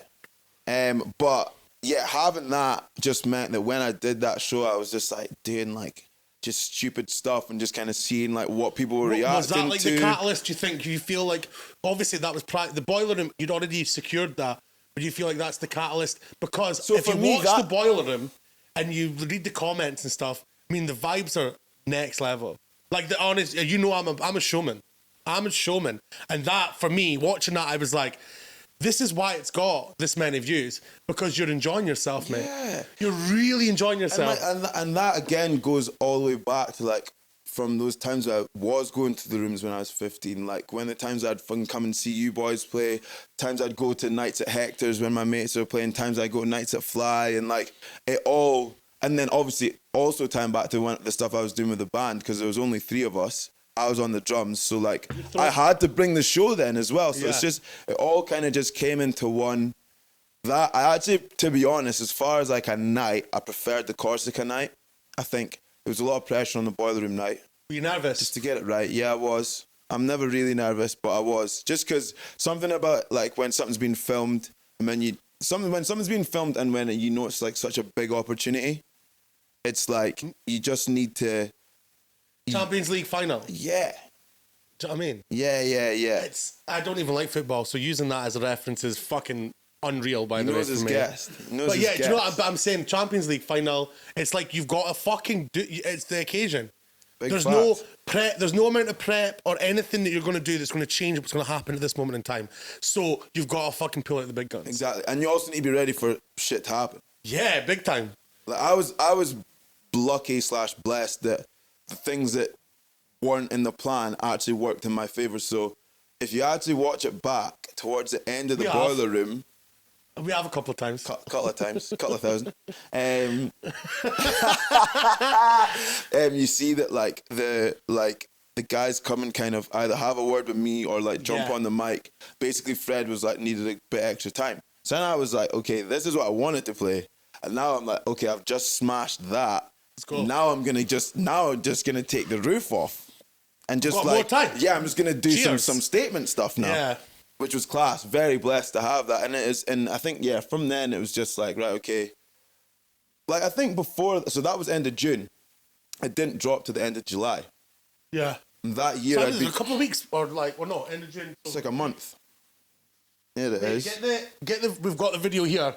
But yeah, having that just meant that when I did that show, I was just like doing like just stupid stuff and just kind of seeing like what people were reacting to. Was that like the catalyst? Do you think? You feel like obviously that was the Boiler Room. You'd already secured that, but you feel like that's the catalyst because if you watch the Boiler Room and you read the comments and stuff, I mean the vibes are next level. Like the honest, you know, I'm a showman. I'm a showman, and that for me, watching that, I was like, this is why it's got this many views because you're enjoying yourself, mate. Yeah, you're really enjoying yourself. And that again goes all the way back to like from those times I was going to the rooms when I was 15. Like when the times I'd fucking come and see you boys play, times I'd go to nights at Hector's when my mates were playing, times I'd go to nights at Fly, and like it all. And then obviously also tying back to the stuff I was doing with the band because there was only 3 of us. I was on the drums, so like I had to bring the show then as well. So it's just it all kind of just came into one. That I actually, to be honest, as far as like a night, I preferred the Corsica night. I think there was a lot of pressure on the Boiler Room night. Were you nervous? Just to get it right. Yeah, I was. I'm never really nervous, but I was. Just because something about like when something's been filmed and when something's been filmed and when you know it's like such a big opportunity. It's like you just need to Champions League final. Yeah. Do you know what I mean? Yeah. I don't even like football, so using that as a reference is fucking unreal by the way. His guest. But yeah, do you know what I'm saying? Champions League final. It's like you've got to fucking it's the occasion. There's no prep. There's no amount of prep or anything that you're going to do that's going to change what's going to happen at this moment in time. So you've got to fucking pull out the big guns. Exactly, and you also need to be ready for shit to happen. Yeah, big time. Like I was lucky/blessed that the things that weren't in the plan actually worked in my favor. So if you actually watch it back towards the end of the Boiler Room. We have a couple of times. Couple of times. Couple of thousand. You see that like the guys come and kind of either have a word with me or like jump on the mic. Basically Fred was like needed a bit extra time. So then I was like, okay, this is what I wanted to play. And now I'm like, okay, I've just smashed that. Let's go. Now I'm just gonna take the roof off. And just like more time. Yeah, I'm just gonna do some statement stuff now. Yeah. Which was class. Very blessed to have that. And I think, from then it was just like, right, okay. Like I think before, so that was end of June. It didn't drop to the end of July. Yeah. And that year so a couple of weeks or like, well no, end of June. It's like a month. Yeah, it is. We've got the video here.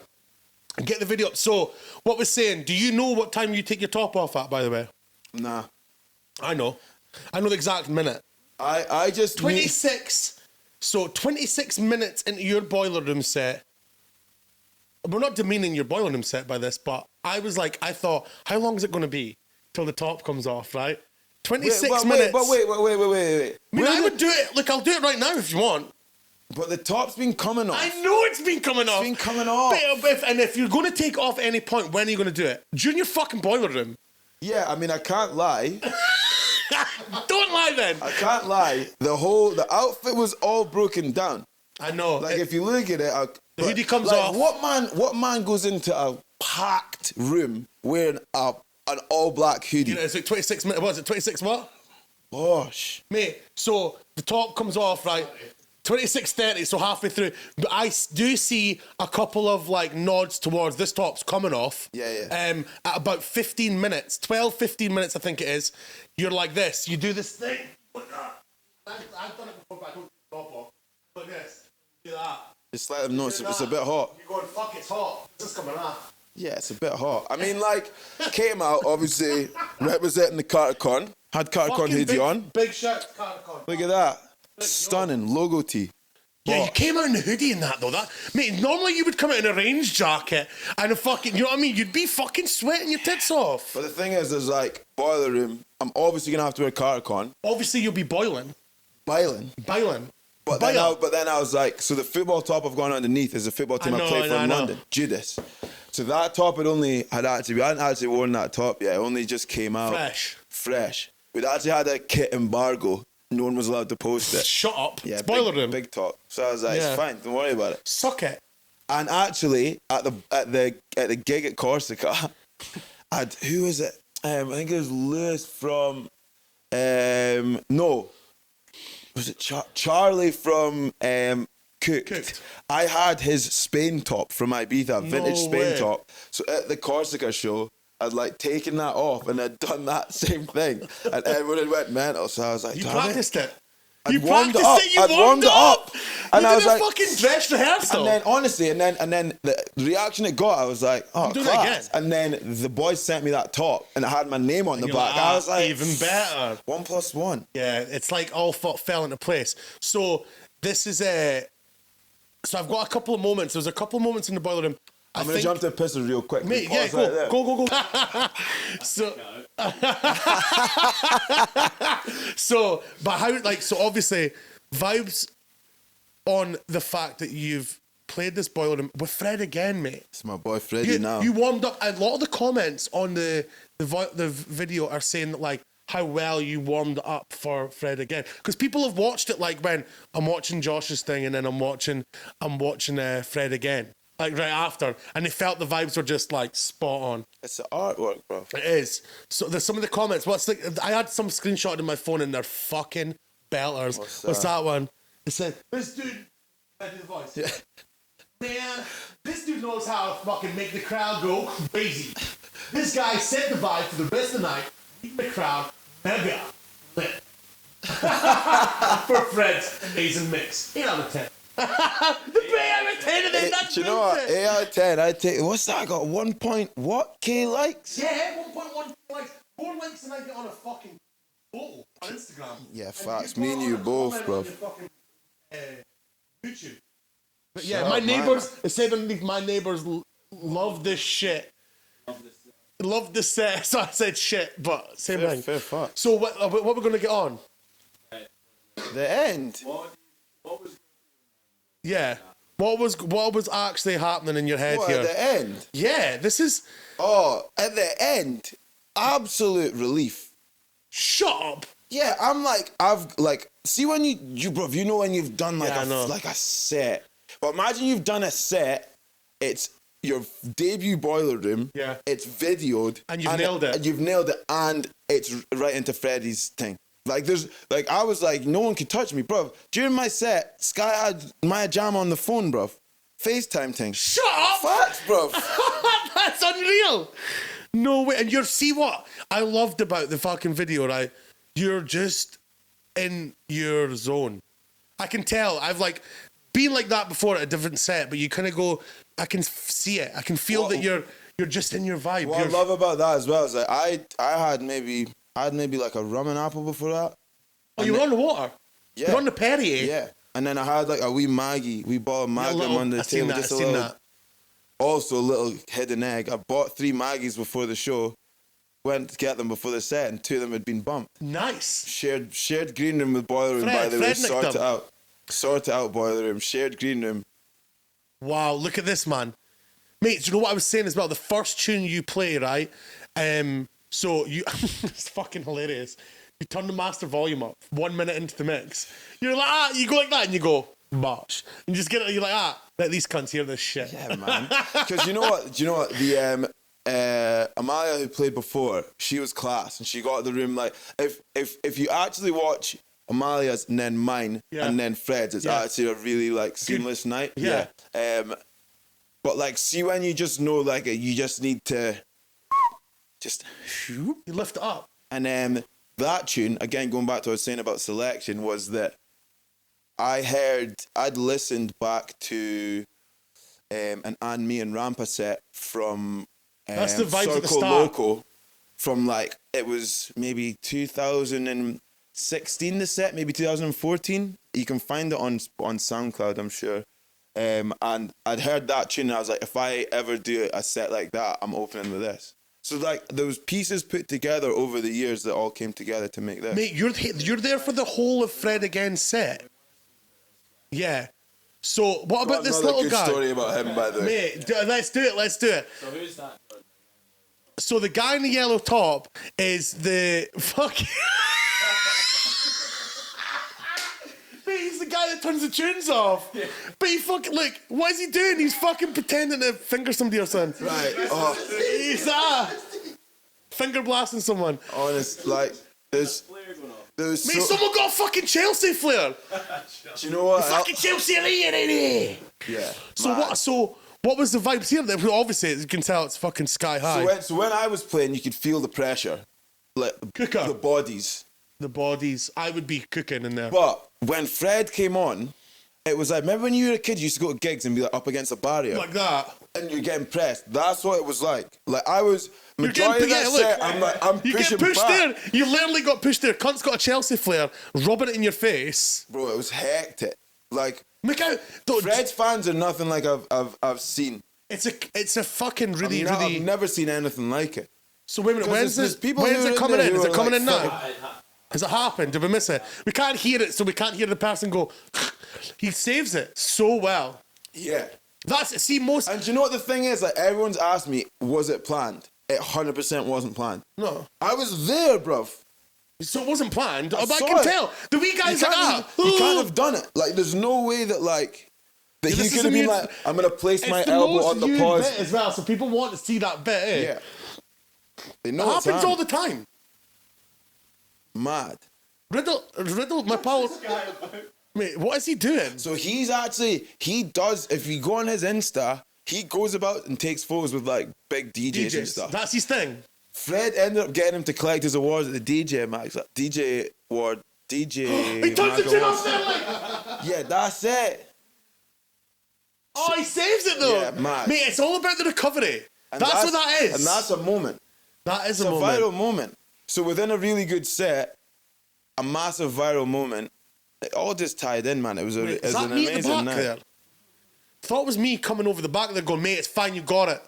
Get the video up. So, what we're saying, do you know what time you take your top off at, by the way? Nah. I know the exact minute. I just 26. So 26 minutes into your Boiler Room set. We're not demeaning your Boiler Room set by this, but I thought, how long is it going to be till the top comes off, right? 26 minutes. But wait. I mean, I would do it. Look, I'll do it right now if you want. But the top's been coming off. I know it's been coming off. It's been coming off. And if you're going to take off any point, when are you going to do it? During your fucking boiler room. Yeah, I mean, I can't lie. Don't lie then. I can't lie. The outfit was all broken down. I know. Like, if you look at it, the hoodie comes like, off. What man goes into a packed room wearing an all black hoodie? You know, it's like 26 minutes. What is it? 26 what? Gosh. Mate, so the top comes off, right? 26:30, so halfway through. But I do see a couple of like nods towards this top's coming off. Yeah. At about 15 minutes, 12, 15 minutes, I think it is. You're like this. You do this thing. Like that. I've done it before, but I don't top off. Like this. Do that. Just let them know it's a bit hot. You're going, fuck, it's hot. It's just coming off. Yeah, it's a bit hot. I mean, like, came out, obviously, representing the Cartercon. Had Cartercon hoodie on. Big shirt, Cartercon. Look at that. Stunning logo tee. Yeah, you came out in a hoodie and that though. Mate, normally you would come out in a range jacket and a fucking, you know what I mean? You'd be fucking sweating your tits off. But the thing is, there's like boiler room. I'm obviously gonna have to wear Cartercon. Obviously, you'll be boiling. Boiling. But then I was like, so the football top I've gone underneath is a football team I played for in London, Judas. So that top we hadn't actually worn that top yet. It only just came out. Fresh. We'd actually had a kit embargo. No one was allowed to post it. Shut up. Yeah, it's boiler room. Big top. So I was like, it's fine. Don't worry about it. Suck it. And actually, at the gig at Corsica, who was it? I think it was Lewis from. No, was it Charlie from Cooked? I had his Spain top from Ibiza, vintage Spain top. So at the Corsica show, I'd like taken that off and I'd done that same thing, and everyone had went mental. So I was like, you practiced it. You practiced it. You warmed it up. And you did a fucking dress rehearsal. And then honestly, and then the reaction it got, I was like, oh, class. And then the boys sent me that top, and it had my name on the back. I was like, even better. 1 + 1. Yeah, it's like all fell into place. So this is So I've got a couple of moments. There's a couple of moments in the boiler room. I'm gonna jump to the pisser real quick. Mate, yeah, go. So obviously, vibes on the fact that you've played this boiler room with Fred again, mate. It's my boy Freddie now. You warmed up. A lot of the comments on the video are saying that, like, how well you warmed up for Fred again, because people have watched it like when I'm watching Josh's thing and then I'm watching Fred again. Like right after, and they felt the vibes were just like spot on. It's the artwork, bro. It is. So there's some of the comments. I had some screenshot in my phone and they're fucking belters. What's that one? It said, "This dude." I do the voice. Yeah. Man, this dude knows how to fucking make the crowd go crazy. This guy set the vibe for the rest of the night. Keep the crowd mega lit. For Fred's amazing mix. 8 out of 10. The 8 out of 10 of them, that's you know what? 8 out of 10. I take. What's that? I got 1 point what K likes? Yeah, 1.1 likes. 4 likes and I get on a fucking photo on Instagram. Yeah, facts. Me and you both, bro. YouTube. But yeah, my neighbors. It said underneath, my neighbors love this shit. Love the set. So I said shit, but same thing. Fair fuck. So what we're gonna get on? The end. What was? Yeah. What was actually happening in your head What, here? at the end? Yeah, this is. Oh, at the end, absolute relief. Shut up. Yeah, I'm like, see when you bro, you know when you've done like a set. But imagine you've done a set, it's your debut boiler room. Yeah. It's videoed. And you've nailed it. And you've nailed it, and it's right into Freddie's thing. Like I was like, no one could touch me, bro. During my set, Sky had Maya Jam on the phone, bro. FaceTime thing. Shut up! Facts, bro. That's unreal. No way. And see what I loved about the fucking video, right? You're just in your zone. I can tell. I've like been like that before at a different set, but you kind of go, I can see it. I can feel that you're just in your vibe. What I love about that as well is like I had maybe like a rum and apple before that. Oh, you were on the water? Yeah. You were on the Perrier? Yeah. And then I had like a wee bought a Magnum on the table. Just a little. Also a little hidden egg. I bought 3 Maggies before the show. went to get them before the set, and 2 of them had been bumped. Nice. Shared green room with boiler room, by the way. Sort it out, boiler room. Shared green room. Wow, look at this, man. Mate, do you know what I was saying as well? The first tune you play, right? So you, it's fucking hilarious. You turn the master volume up 1 minute into the mix. You're like, you go like that, and you go, march. And you just get it, you're like, let these cunts hear this shit. Yeah, man. Because you know what? The Amalia who played before, she was class, and she got the room like if you actually watch Amalia's and then mine and then Fred's, it's actually a really like seamless night. Yeah. But like, see when you just know like you just need to you lift it up. And that tune, again going back to what I was saying about selection, was that I'd listened back to an Anne Me and Rampa set from that's the vibes Circle at the start. Loco from like, it was maybe 2016 the set, maybe 2014. You can find it on SoundCloud, I'm sure. And I'd heard that tune and I was like, if I ever do a set like that, I'm opening with this. So like those pieces put together over the years that all came together to make this. Mate, you're there for the whole of Fred Again set. Yeah. So what about this little good guy? Story about him, by the way. Mate, let's do it. So who's that? So the guy in the yellow top is the fucking. Mate, he's the guy that turns the tunes off. Yeah. But he fucking, look, what is he doing? He's fucking pretending to finger somebody or something. Right. He's finger blasting someone. Honest, like there's Mate, someone got a fucking Chelsea flare. Do you know what? Fucking Chelsea in Yeah. So what was the vibes here? Obviously, you can tell it's fucking sky high. So when I was playing, you could feel the pressure, like Cooker. the bodies. The bodies. I would be cooking in there. But when Fred came on, it was like, remember when you were a kid, you used to go to gigs and be like up against a barrier? Like that. And you're getting pressed. That's what it was like. Like I was, majority of that set, I'm you pushing get pushed back. there. You literally got pushed there. Cunt's got a Chelsea flare, rubbing it in your face. Bro, it was hectic. Like, Fred's fans are nothing like I've seen. It's a fucking really. I've never seen anything like it. So wait a minute, when's it coming in? Is it coming in now? Has it happened? Did we miss it? We can't hear it, so we can't hear the person go. He saves it so well. Yeah. Most. And do you know what the thing is? Like, everyone's asked me, was it planned? It 100% wasn't planned. No. I was there, bruv. So it wasn't planned. I can tell. The wee guys You can't have done it. Like, there's no way that he could have been like, I'm gonna place my elbow on the pause bit as well. So people want to see that bit. Eh? Yeah. They know it happens all the time. Mad. Riddle, my pal. Mate, what is he doing? So he does, if you go on his Insta, he goes about and takes photos with like big DJs and stuff. That's his thing. Fred ended up getting him to collect his awards at the DJ Max, DJ award, DJ. He turns the chin off there like. Yeah, that's it. Oh, he saves it though. Yeah, mad. Mate, it's all about the recovery. That's what that is. And that's a moment. That is it's a moment. Viral moment. So within a really good set, a massive viral moment, it all just tied in, man. It was an amazing night. There? Thought it was me coming over the back there going, mate, it's fine, you got it.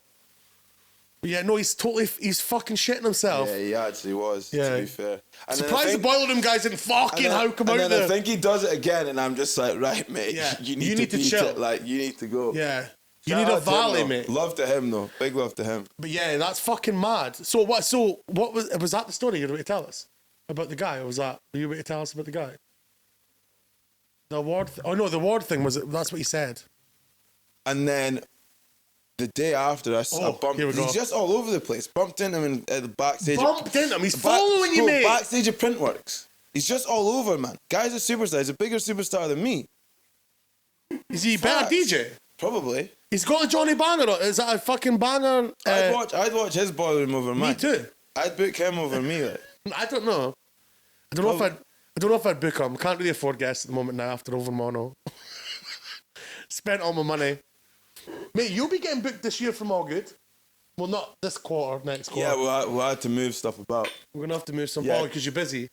But yeah, no, he's fucking shitting himself. Yeah, he actually was, to be fair. And surprised the boiler room guys didn't fucking how come out there. I think he does it again, and I'm just like, right, mate, you need to chill. Like, you need to go. Yeah. You need a valley, mate. Love to him, though. Big love to him. But yeah, that's fucking mad. So what was that the story you were about to tell us? About the guy, or were you about to tell us about the guy? The award the award thing, that's what he said. And then the day after, I bumped him. He's just all over the place. Bumped into him at the backstage. Bumped into him? He's following you, mate. Backstage of Printworks. He's just all over, man. Guy's a superstar. He's a bigger superstar than me. Is he a better DJ? Probably. He's got a Johnny Banger. Is that a fucking banger? I'd watch his boiler room over mine. Me too. I'd book him over me. Like. I don't know. I don't know if I'd book him. Can't really afford guests at the moment now after over mono. Spent all my money. Mate, you'll be getting booked this year from All Good. Well, not this quarter, next quarter. Yeah, we'll have to move stuff about. We're going to have to move some because you're busy.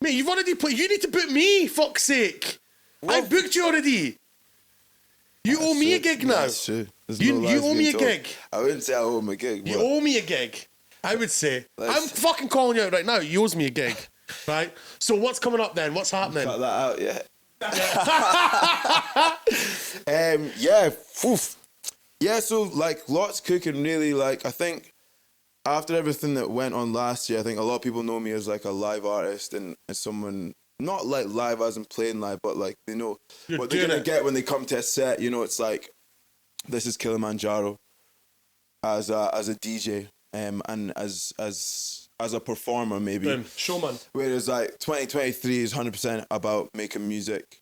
Mate, you've already played. You need to book me, fuck's sake. I've booked you already. You owe me a gig now. That's true. You owe me a gig. I wouldn't say I owe him a gig. You owe me a gig. I would say. I'm fucking calling you out right now. You owes me a gig, right? So what's coming up then? What's happening? Cut that out, yeah. Yeah, oof. Yeah, so like lots cooking really. Like I think after everything that went on last year, I think a lot of people know me as like a live artist and as someone not like live as in playing live, but like they know what they're gonna get when they come to a set. You know, it's like this is Kilimanjaro as a DJ and as a performer maybe. Showman. Whereas like 2023 is 100% about making music.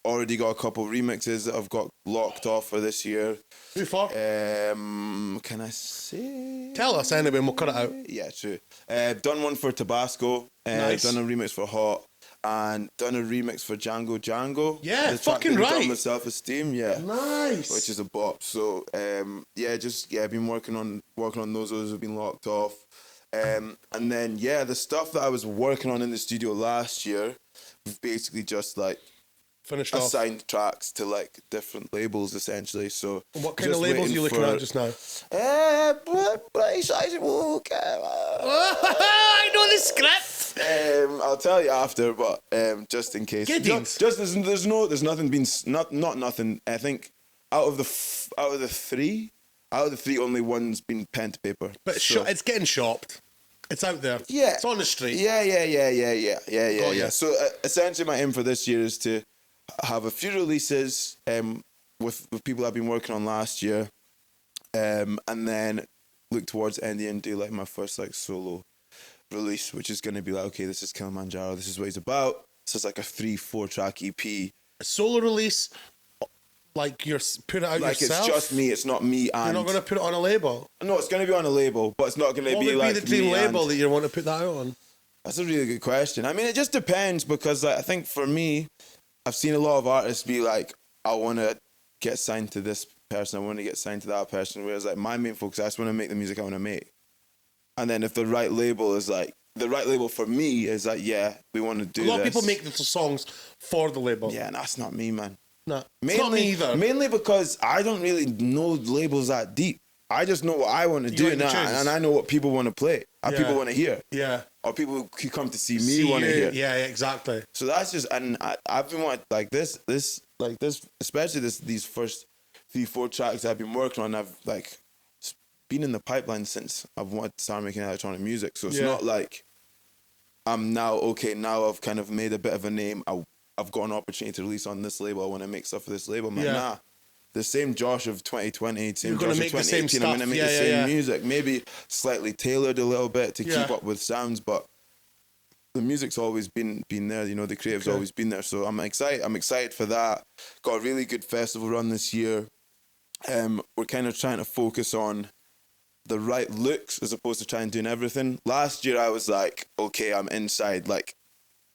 Already got a couple remixes that I've got locked off for this year. Who for? Can I say? Tell us anyway and we'll cut it out. Yeah, true. Done one for Tabasco. Nice. Done a remix for Hot. And done a remix for Django. Yeah, the fucking right. With Self-Esteem, yeah. Nice. Which is a bop. So, I've been working on those. Those have been locked off. And then, the stuff that I was working on in the studio last year, we've basically just like finished off. Assigned tracks to like different labels essentially. So what kind of labels are you looking at just now? British Walk. I know the script. I'll tell you after, but just in case. There's nothing been not nothing. I think out of the three, only one's been pen to paper. But it's getting shopped. It's out there. Yeah, it's on the street. Yeah. So essentially, my aim for this year is to have a few releases with people I've been working on last year, and then look towards the end of the year and do like my first like solo release, which is going to be like, okay, this is Kilimanjaro, this is what he's about. This is like a 3-4 track EP. A solo release, like you're put it out like yourself? It's just me, it's not me and... You're not going to put it on a label? No, it's going to be on a label, but it's not going to be like what would be the dream label and... that you want to put that out on? That's a really good question. I mean, it just depends because like, I think for me, I've seen a lot of artists be like, I want to get signed to this person, I want to get signed to that person, whereas like my main focus, I just want to make the music I want to make. And then if the right label is like, the right label for me is like, yeah, we want to do this. A lot of people make the songs for the label. Yeah, and that's not me, man. No, it's not me either. Mainly because I don't really know labels that deep. I just know what I want to do now, and I know what people want to play, or people want to hear. Yeah. Or people who come to see me want to hear. Yeah, exactly. So that's just, and I've been wanting, like this, especially these first 3-4 tracks I've been working on, I've like been in the pipeline since I've wanted to start making electronic music. So it's not like I'm now I've kind of made a bit of a name. I've got an opportunity to release on this label. I want to make stuff for this label. Man, nah. The same Josh of 2020, same Josh of 2018. I'm going to make the same music. Maybe slightly tailored a little bit to keep up with sounds, but the music's always been there. You know, the creative's always been there. So I'm excited. I'm excited for that. Got a really good festival run this year. We're kind of trying to focus on the right looks as opposed to trying doing everything. Last year I was like, okay, I'm inside. Like,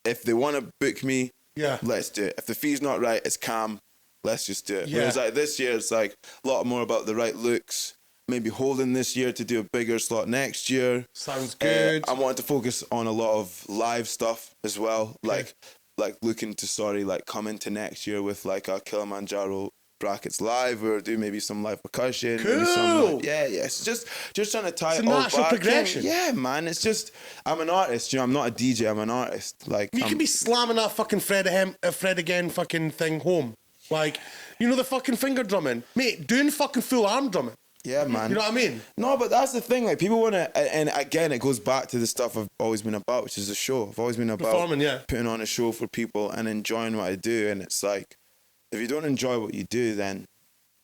if they want to book me, let's do it. If the fee's not right, it's calm. Let's just do it. Whereas like this year, it's like a lot more about the right looks. Maybe holding this year to do a bigger slot next year. Sounds good. I wanted to focus on a lot of live stuff as well. Like looking to come into next year with like a Kilimanjaro brackets live, or do maybe some live percussion. Cool. Maybe some it's just trying to tie it all back. It's a natural progression. Yeah, man. It's just I'm an artist. You know, I'm not a DJ. I'm an artist. Like you can be slamming that fucking Fred again fucking thing home. Like, you know, the fucking finger drumming, mate. Doing fucking full arm drumming. Yeah, man. You know what I mean? No, but that's the thing. Like, people want to, and again, it goes back to the stuff I've always been about, which is a show. I've always been about performing, putting on a show for people and enjoying what I do. And it's like, if you don't enjoy what you do, then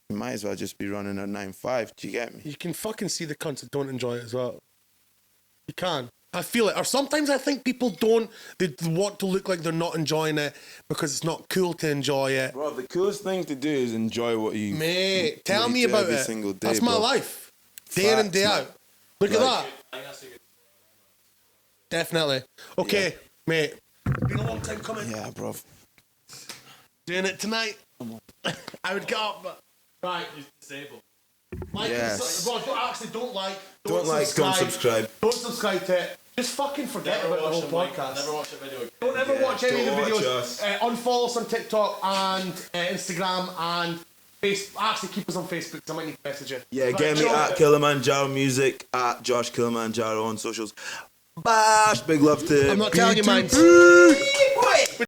you might as well just be running a 9-5. Do you get me? You can fucking see the cunts that don't enjoy it as well. You can. I feel it. Or sometimes I think people don't, they want to look like they're not enjoying it because it's not cool to enjoy it. Bro, the coolest thing to do is enjoy what you... Mate, tell me about it. Single day, that's my life. Day in and day out. Look at that. Definitely. Okay, mate. Been a long time coming. Yeah, bro. Doing it tonight. I would get up, but... Right, you're disabled. Like, Rod, don't subscribe. Don't subscribe to it. Just fucking forget about the whole podcast. Never watch a video again. Don't ever watch any of the videos. Unfollow us on TikTok and Instagram, and Actually, keep us on Facebook because I might need to message you. Yeah, Right, get me Joe. at Kilimanjaro Music, at Josh Kilimanjaro on socials. Bash, big love to I'm not telling you mine. B2B.